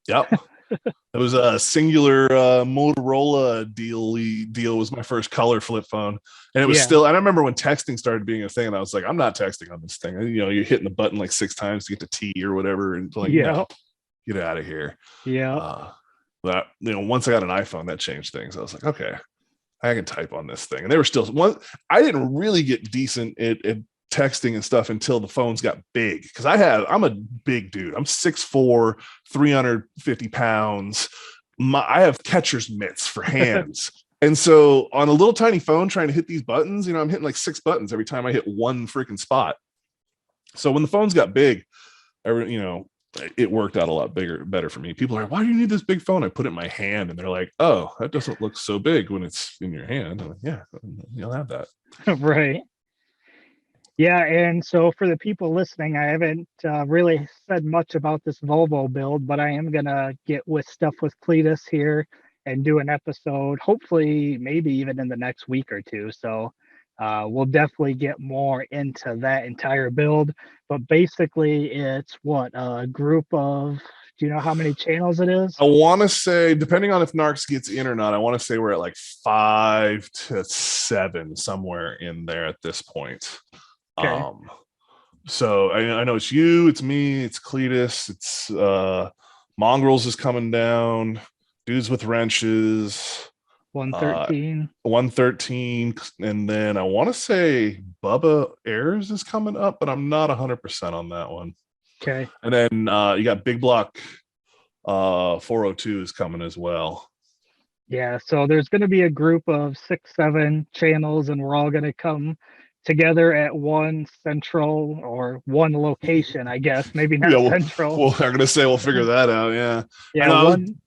It was a singular Motorola deal was my first color flip phone. And it was Yeah. still, I remember when texting started being a thing and I was like, I'm not texting on this thing. You know, you're hitting the button like 6 times to get to T or whatever. And like, Yeah. no, get out of here. Yeah. But you know, once I got an iPhone, that changed things. I was like, okay, I can type on this thing. And they were still one. I didn't really get decent at texting and stuff until the phones got big because I'm a big dude. I'm 6'4", 350 pounds. I have catcher's mitts for hands. And so on a little tiny phone trying to hit these buttons, you know, I'm hitting like 6 buttons every time I hit one freaking spot. So when the phones got big, you know, it worked out a lot better for me. People are like, why do you need this big phone? I put it in my hand and they're like, oh, that doesn't look so big when it's in your hand. I'm like, yeah, you'll have that. Right. Yeah, and so for the people listening, I haven't really said much about this Volvo build, but I am gonna get with stuff with Cletus here and do an episode, hopefully maybe even in the next week or two. So we'll definitely get more into that entire build. But basically, it's what a group of, do you know how many channels it is? I want to say, depending on if Narcs gets in or not, I want to say we're at like 5 to 7 somewhere in there at this point. Okay. So I know it's you, it's me, it's Cletus, it's Mongrels is coming down, Dudes with Wrenches, 113. 113, and then I want to say Bubba Ayers is coming up, but I'm not 100% on that one. Okay. And then you got Big Block 402 is coming as well. Yeah, so there's going to be a group of 6, 7 channels, and we're all going to come together at one central or one location, I guess. Maybe not Yeah, central. well, I'm gonna say we'll figure that out. Yeah, I Yeah, know. one.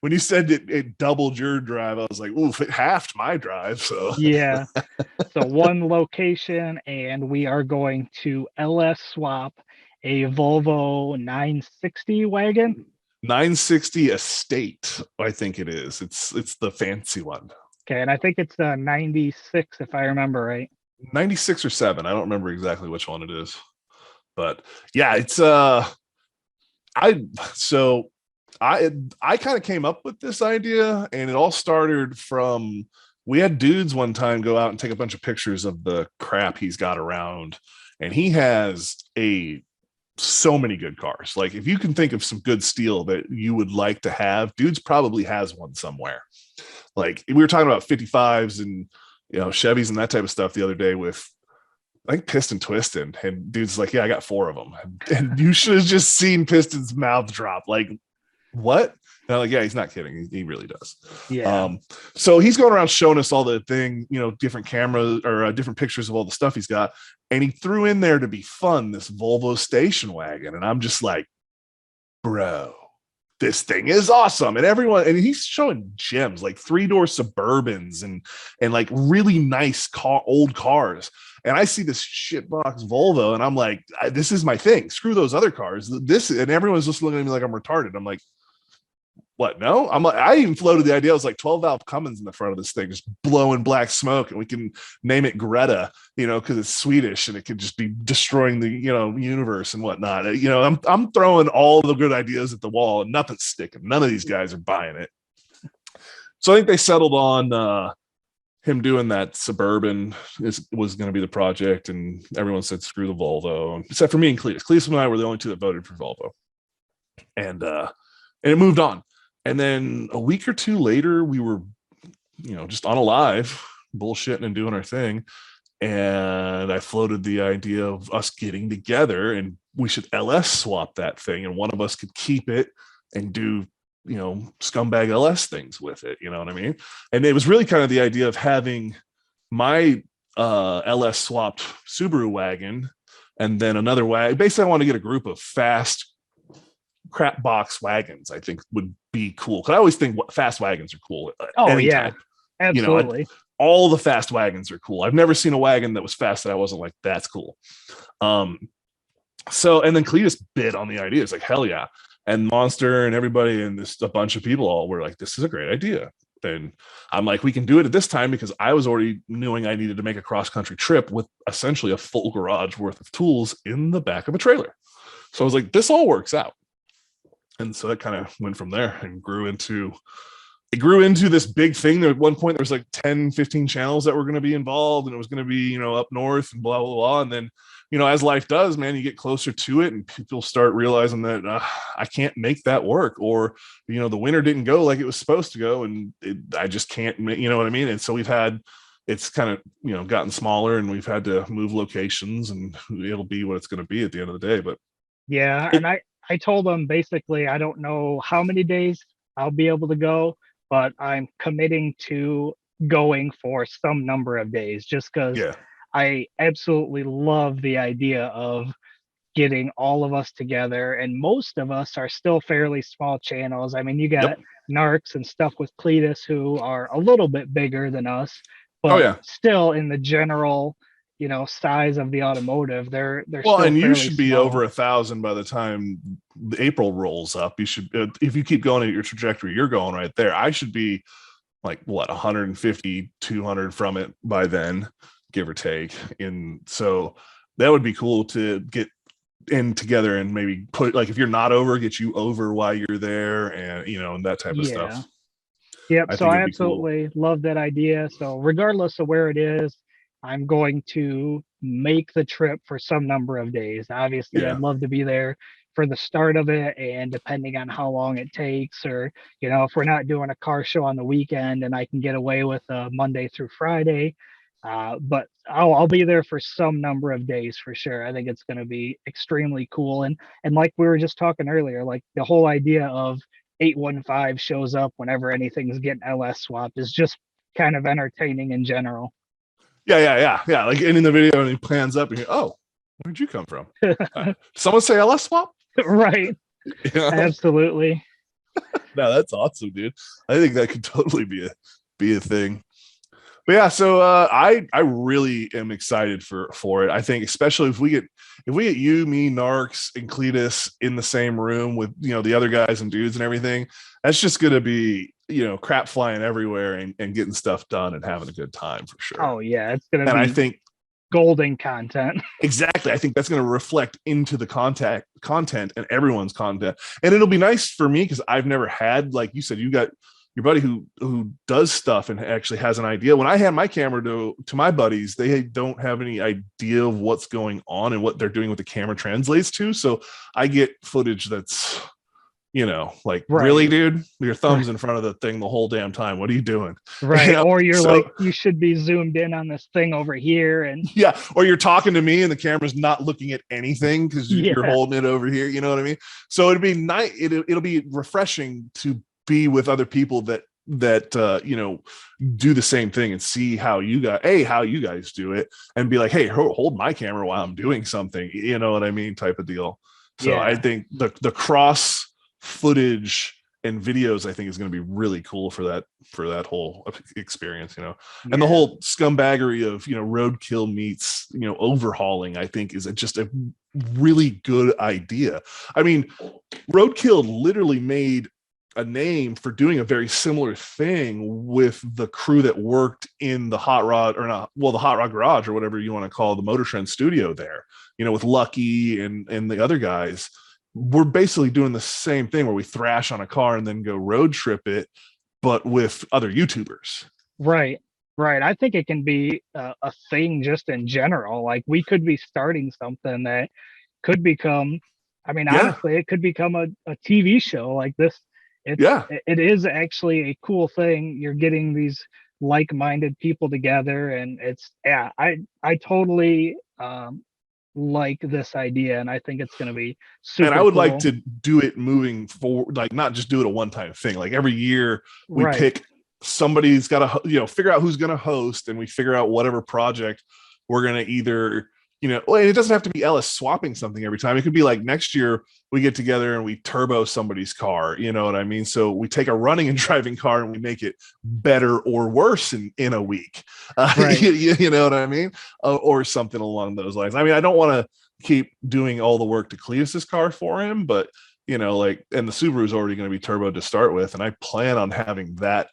When you said it doubled your drive, I was like, oof, it halved my drive. So Yeah, so one location, and we are going to LS swap a Volvo 960 wagon. 960 Estate, I think it is. It's the fancy one. Okay, and I think it's a 96 if I remember right. 96 or 7. I don't remember exactly which one it is, but yeah, it's I so I kind of came up with this idea, and it all started from we had dudes one time go out and take a bunch of pictures of the crap he's got around, and he has a so many good cars. Like if you can think of some good steel that you would like to have, dudes probably has one somewhere. Like we were talking about 55s and Chevys and that type of stuff the other day with I think Piston twisting, and dude's like, yeah, I got 4 of them, and you should have just seen Piston's mouth drop. Like, what? And I'm like, yeah, he's not kidding. He really does. Yeah. So he's going around showing us all the thing, different cameras or different pictures of all the stuff he's got, and he threw in there to be fun this Volvo station wagon, and I'm just like, bro, this thing is awesome. And everyone, and he's showing gems like 3-door Suburbans and like really nice old cars. And I see this shitbox Volvo, and I'm like, this is my thing. Screw those other cars. And everyone's just looking at me like I'm retarded. I'm like, what? No, I'm like, I even floated the idea. I was like 12 valve Cummins in the front of this thing, just blowing black smoke, and we can name it Greta, because it's Swedish and it could just be destroying the, universe and whatnot. I'm throwing all the good ideas at the wall, and nothing's sticking. None of these guys are buying it. So I think they settled on him doing that Suburban was going to be the project, and everyone said screw the Volvo, except for me and Cletus. Cletus and I were the only two that voted for Volvo, and it moved on. And then a week or two later, we were, just on a live, bullshitting and doing our thing. And I floated the idea of us getting together, and we should LS swap that thing, and one of us could keep it and do, scumbag LS things with it. You know what I mean? And it was really kind of the idea of having my LS swapped Subaru wagon, and then another wagon. Basically, I want to get a group of fast crap box wagons. I think would be cool, because I always think fast wagons are cool. Oh anytime. yeah, absolutely. All the fast wagons are cool. I've never seen a wagon that was fast that I wasn't like, that's cool. So, and then Cletus bid on the idea. It's like, hell yeah. And Monster and everybody and a bunch of people all were like, this is a great idea. And I'm like, we can do it at this time, because I was already knowing I needed to make a cross-country trip with essentially a full garage worth of tools in the back of a trailer. So I was like, this all works out. And so that kind of went from there and grew into this big thing. There at one point there was like 10, 15 channels that were going to be involved, and it was going to be, up north and blah, blah, blah. And then, as life does, man, you get closer to it and people start realizing that I can't make that work, or, the winter didn't go like it was supposed to go, and I just can't, you know what I mean? And so it's kind of, gotten smaller, and we've had to move locations, and it'll be what it's going to be at the end of the day. But yeah, and I told them basically I don't know how many days I'll be able to go, but I'm committing to going for some number of days, just because yeah, I absolutely love the idea of getting all of us together. And most of us are still fairly small channels. I mean, you got yep. Narcs and stuff with Cletus who are a little bit bigger than us, Oh but yeah. still in the general, size of the automotive, they're Well, still and you fairly should be small. over 1,000 by the time April rolls up. You should, if you keep going at your trajectory, you're going right there. I should be like what 150, 200 from it by then, give or take. And so that would be cool to get in together and maybe put, like, if you're not over, get you over while you're there, and and that type of Yeah. stuff. Yep. I So think I it'd be cool. absolutely love that idea. So regardless of where it is, I'm going to make the trip for some number of days. Obviously, Yeah. I'd love to be there for the start of it, and depending on how long it takes, or if we're not doing a car show on the weekend and I can get away with Monday through Friday, but I'll be there for some number of days for sure. I think it's going to be extremely cool, and like we were just talking earlier, like the whole idea of 815 shows up whenever anything's getting LS swapped is just kind of entertaining in general. Yeah. Like, and in the video, and he plans up, and you go, oh, where'd you come from? Someone say LS swap? Right. Yeah. Absolutely. No, that's awesome, dude. I think that could totally be a thing. But yeah, so I really am excited for it. I think especially if we get you, me, Narcs, and Cletus in the same room with the other guys and dudes and everything, that's just gonna be crap flying everywhere, and getting stuff done and having a good time for sure. Oh yeah, it's gonna And I be think golden content. Exactly. I think that's going to reflect into the content and everyone's content. And it'll be nice for me because I've never had, like you said, you got your buddy who does stuff and actually has an idea. When I hand my camera to my buddies, they don't have any idea of what's going on and what they're doing, what the camera translates to. So I get footage that's, like, Right. really, dude, your thumb's in front of the thing the whole damn time. What are you doing? Right. Or you're like, you should be zoomed in on this thing over here. And yeah. Or you're talking to me and the camera's not looking at anything because you're holding it over here. You know what I mean? So it'd be nice. It'll be refreshing to be with other people that do the same thing and see how you guys do it and be like, hey, hold my camera while I'm doing something. You know what I mean? Type of deal. So I think the cross footage and videos, I think, is going to be really cool for that whole experience, and the whole scumbaggery of, roadkill meets, overhauling, I think is just a really good idea. I mean, Roadkill literally made a name for doing a very similar thing with the crew that worked in the Hot Rod Garage, or whatever you want to call the Motor Trend studio there, with Lucky and the other guys. We're basically doing the same thing where we thrash on a car and then go road trip it, but with other YouTubers. Right. I think it can be a thing just in general. Like, we could be starting something that could become, honestly, it could become a TV show like this. It is actually a cool thing. You're getting these like-minded people together, and I totally like this idea, and I think it's going to be super and I would cool. like to do it moving forward, like not just do it a one-time thing. Like every year we pick somebody's got to figure out who's going to host, and we figure out whatever project we're going to either it doesn't have to be Ellis swapping something every time. It could be like next year we get together and we turbo somebody's car, you know what I mean? So we take a running and driving car and we make it better or worse in a week. You know what I mean? Or something along those lines. I mean, I don't want to keep doing all the work to Cletus's car for him, but and the Subaru is already going to be turbo to start with. And I plan on having that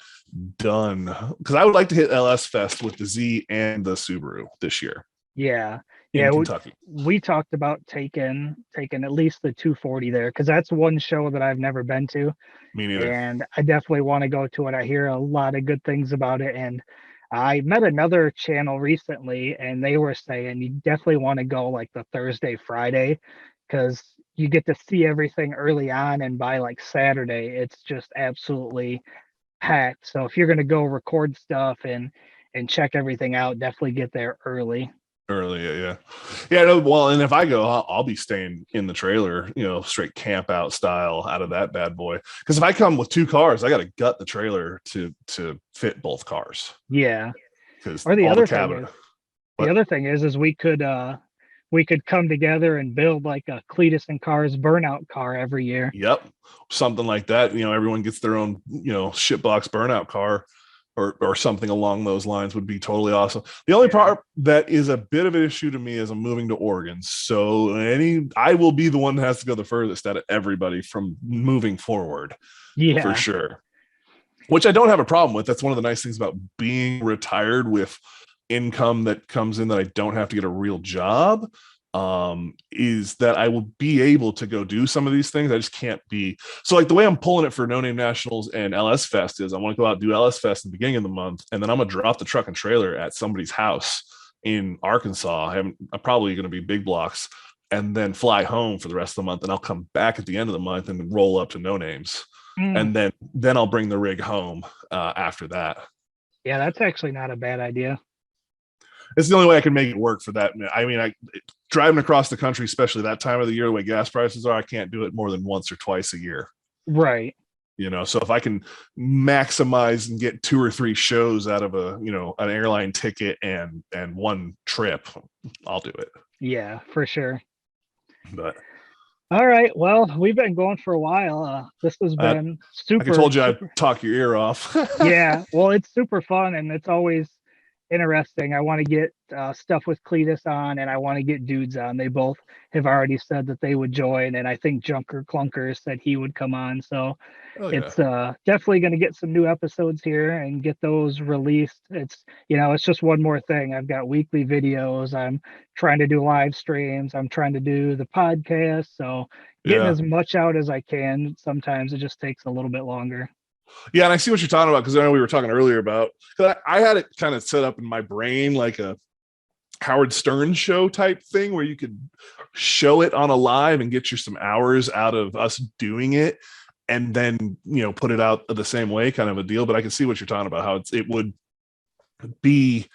done because I would like to hit LS Fest with the Z and the Subaru this year. Yeah. Kentucky. We talked about taking at least the 240 there, because that's one show that I've never been to. Me neither. And I definitely want to go to it. I hear a lot of good things about it. And I met another channel recently, and they were saying you definitely want to go like the Thursday, Friday, because you get to see everything early on, and by like Saturday, it's just absolutely packed. So if you're going to go record stuff and check everything out, definitely get there early. Yeah. Well, and if I go, I'll be staying in the trailer, straight camp out style out of that bad boy. Because if I come with two cars, I got to gut the trailer to fit both cars. Yeah. Because the other thing is we could come together and build like a Cletus and Cars burnout car every year. Yep, something like that. Everyone gets their own shitbox burnout car. Or something along those lines would be totally awesome. The only part that is a bit of an issue to me is I'm moving to Oregon. So I will be the one that has to go the furthest out of everybody from moving forward. Yeah, for sure. Which I don't have a problem with. That's one of the nice things about being retired with income that comes in that I don't have to get a real job. Is that I will be able to go do some of these things. I just can't be. So like the way I'm pulling it for No Name Nationals and LS Fest is I want to go out and do LS Fest in the beginning of the month, and then I'm gonna drop the truck and trailer at somebody's house in Arkansas. I'm probably going to be big blocks, and then fly home for the rest of the month, and I'll come back at the end of the month and roll up to No Names, and then I'll bring the rig home after that. Yeah, that's actually not a bad idea. It's the only way I can make it work for that. I mean, driving across the country, especially that time of the year, the way gas prices are, I can't do it more than once or twice a year. Right. So if I can maximize and get 2 or 3 shows out of an airline ticket and one trip, I'll do it. Yeah, for sure. But all right. Well, we've been going for a while. This has been super. I told you I'd talk your ear off. Yeah. Well, it's super fun, and it's always interesting. I want to get stuff with Cletus on, and I want to get Dudes on. They both have already said that they would join, and I think Junker Clunker said he would come on. So Oh yeah. it's definitely going to get some new episodes here and get those released. It's, it's just one more thing. I've got weekly videos. I'm trying to do live streams. I'm trying to do the podcast. So getting Yeah. as much out as I can. Sometimes it just takes a little bit longer. Yeah, and I see what you're talking about, because I know we were talking earlier about, because I had it kind of set up in my brain like a Howard Stern show type thing where you could show it on a live and get you some hours out of us doing it, and then put it out the same way, kind of a deal. But I can see what you're talking about, how it would be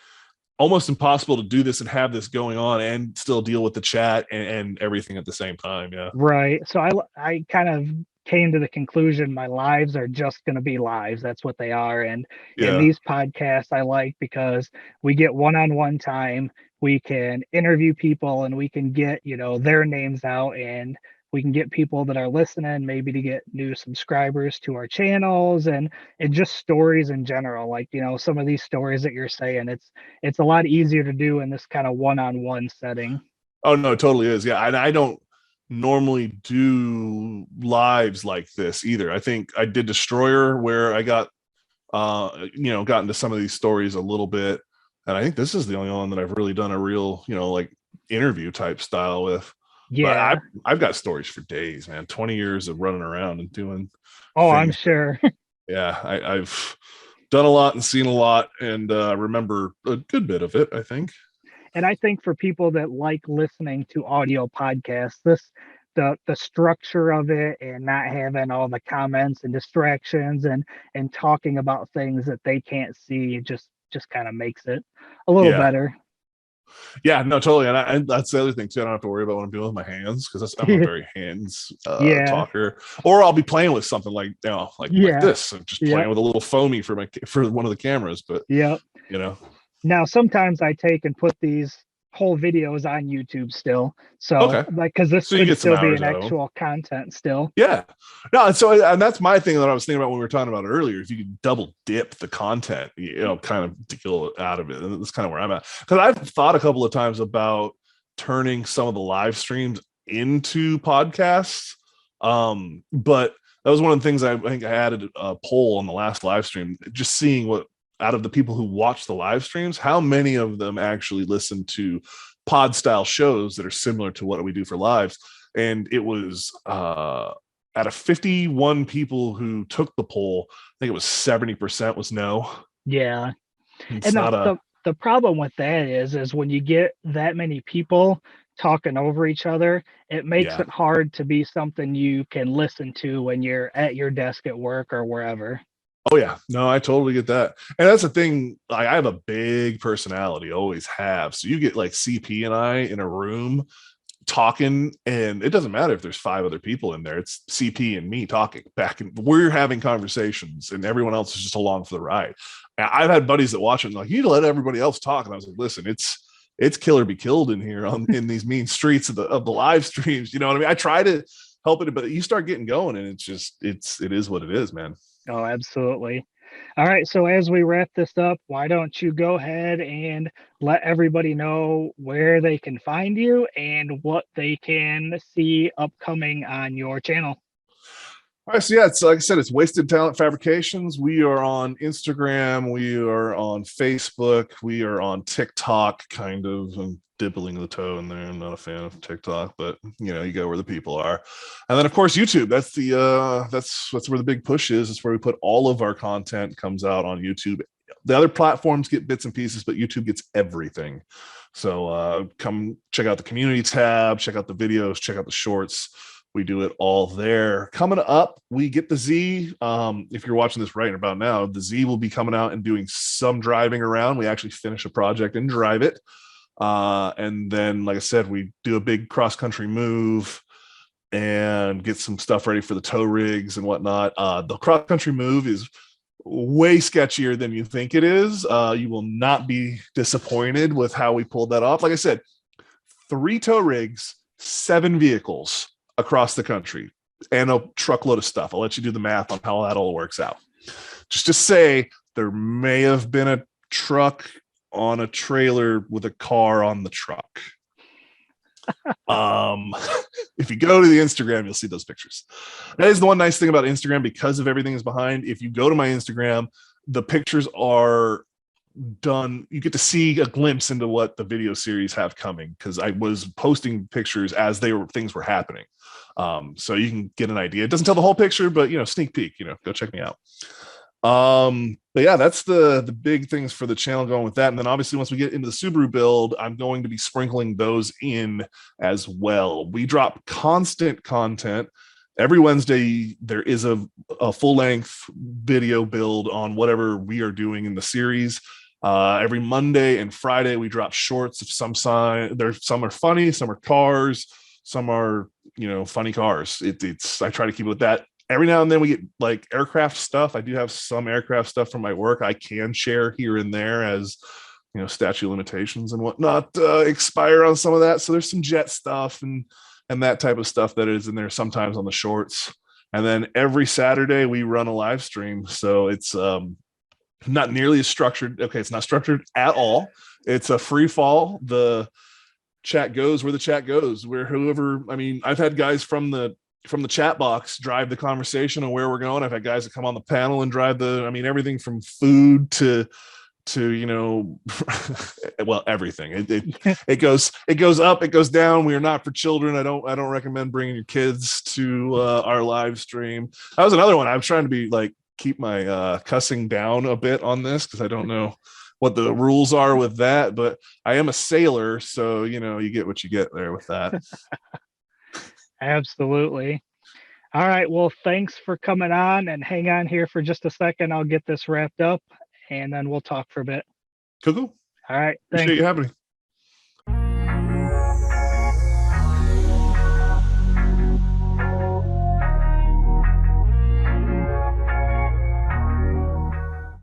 almost impossible to do this and have this going on and still deal with the chat and everything at the same time. Yeah. Right. So I kind of came to the conclusion my lives are just going to be lives. That's what they are. And Yeah. these podcasts I like because we get one-on-one time. We can interview people and we can get, their names out, and we can get people that are listening, maybe to get new subscribers to our channels, and just stories in general. Like, some of these stories that you're saying, it's a lot easier to do in this kind of one-on-one setting. Oh no, it totally is. Yeah. And I don't normally do lives like this either. I think I did Destroyer, where I got got into some of these stories a little bit. And I think this is the only one that I've really done a real, like interview type style with. But Yeah. I've got stories for days, man. 20 years of running around and doing Oh, I'm things. sure. Yeah, I've done a lot and seen a lot, and remember a good bit of it, I think. And I think for people that like listening to audio podcasts, the structure of it and not having all the comments and distractions and talking about things that they can't see just kind of makes it a little Yeah. better. Yeah, no, totally. And that's the other thing too. I don't have to worry about what I'm doing with my hands, because I'm a very hands Yeah. talker. Or I'll be playing with something like like Yeah. this. I'm just playing Yep. with a little foamy for one of the cameras. But Yep. you know, Now, sometimes I take and put these whole videos on YouTube still. So, okay. like, because this So you could get some still be hours an out of them. actual content still. Yeah. No, and that's my thing that I was thinking about when we were talking about earlier. If you could double dip the content, kind of deal out of it. And that's kind of where I'm at. Because I've thought a couple of times about turning some of the live streams into podcasts. But that was one of the things I think I added a poll on the last live stream, just seeing what out of the people who watch the live streams, how many of them actually listen to pod style shows that are similar to what we do for lives. And it was out of 51 people who took the poll, I think it was 70% was no. Yeah. It's And not a the problem with that is when you get that many people talking over each other, it makes yeah. it hard to be something you can listen to when you're at your desk at work or wherever. Oh yeah, no, I totally get that, and that's the thing. Like, I have a big personality, always have. So you get like CP and I in a room talking, and it doesn't matter if there's 5 other people in there. It's CP and me talking back, and we're having conversations, and everyone else is just along for the ride. I've had buddies that watch it and like, you need to let everybody else talk, and I was like, listen, it's kill or be killed in here in these mean streets of the live streams. You know what I mean? I try to help it, but you start getting going, and it is what it is, man. Oh, absolutely. All right. So as we wrap this up, why don't you go ahead and let everybody know where they can find you and what they can see upcoming on your channel? All right, so yeah, it's like I said, it's Wasted Talent Fabrications. We are on Instagram, we are on Facebook, we are on TikTok, kind of. I'm dipping the toe in there. I'm not a fan of TikTok, but you go where the people are. And then of course YouTube. That's where the big push is. It's where we put all of our content comes out on YouTube. The other platforms get bits and pieces, but YouTube gets everything. So come check out the community tab, check out the videos, check out the shorts. We do it all there. Coming up, we get the Z. If you're watching this right about now, the Z will be coming out and doing some driving around. We actually finish a project and drive it. And then, like I said, we do a big cross-country move and get some stuff ready for the tow rigs and whatnot. The cross-country move is way sketchier than you think it is. You will not be disappointed with how we pulled that off. Like I said, 3 tow rigs, 7 vehicles across the country, and a truckload of stuff. I'll let you do the math on how that all works out. Just to say, there may have been a truck on a trailer with a car on the truck. Um, if you go to the Instagram, you'll see those pictures. That is the one nice thing about Instagram, because of everything is behind. If you go to my Instagram, the pictures are done. You get to see a glimpse into what the video series have coming, because I was posting pictures as things were happening. So you can get an idea. It doesn't tell the whole picture, but sneak peek, go check me out. But yeah, that's the big things for the channel going with that. And then obviously once we get into the Subaru build, I'm going to be sprinkling those in as well. We drop constant content. Every Wednesday there is a full-length video build on whatever we are doing in the series. Every Monday and Friday we drop shorts of some sign. Some are funny, some are cars, some are funny cars. It's I try to keep it with that. Every now and then we get like aircraft stuff. I do have some aircraft stuff from my work I can share here and there, as statute limitations and whatnot expire on some of that. So there's some jet stuff and that type of stuff that is in there sometimes on the shorts. And then every Saturday we run a live stream. So it's not nearly as structured. Okay, it's not structured at all. It's a free fall. The chat goes where the chat goes, where whoever, I've had guys from the chat box drive the conversation on where we're going. I've had guys that come on the panel and drive everything from food to well, everything. It goes up, it goes down. We are not for children. I don't recommend bringing your kids to our live stream. That was another one. I'm trying to be like keep my cussing down a bit on this, because I don't know what the rules are with that, but I am a sailor, so you get what you get there with that. Absolutely. All right. Well, thanks for coming on, and hang on here for just a second. I'll get this wrapped up and then we'll talk for a bit. Cool. All right. Appreciate Thanks. you having me.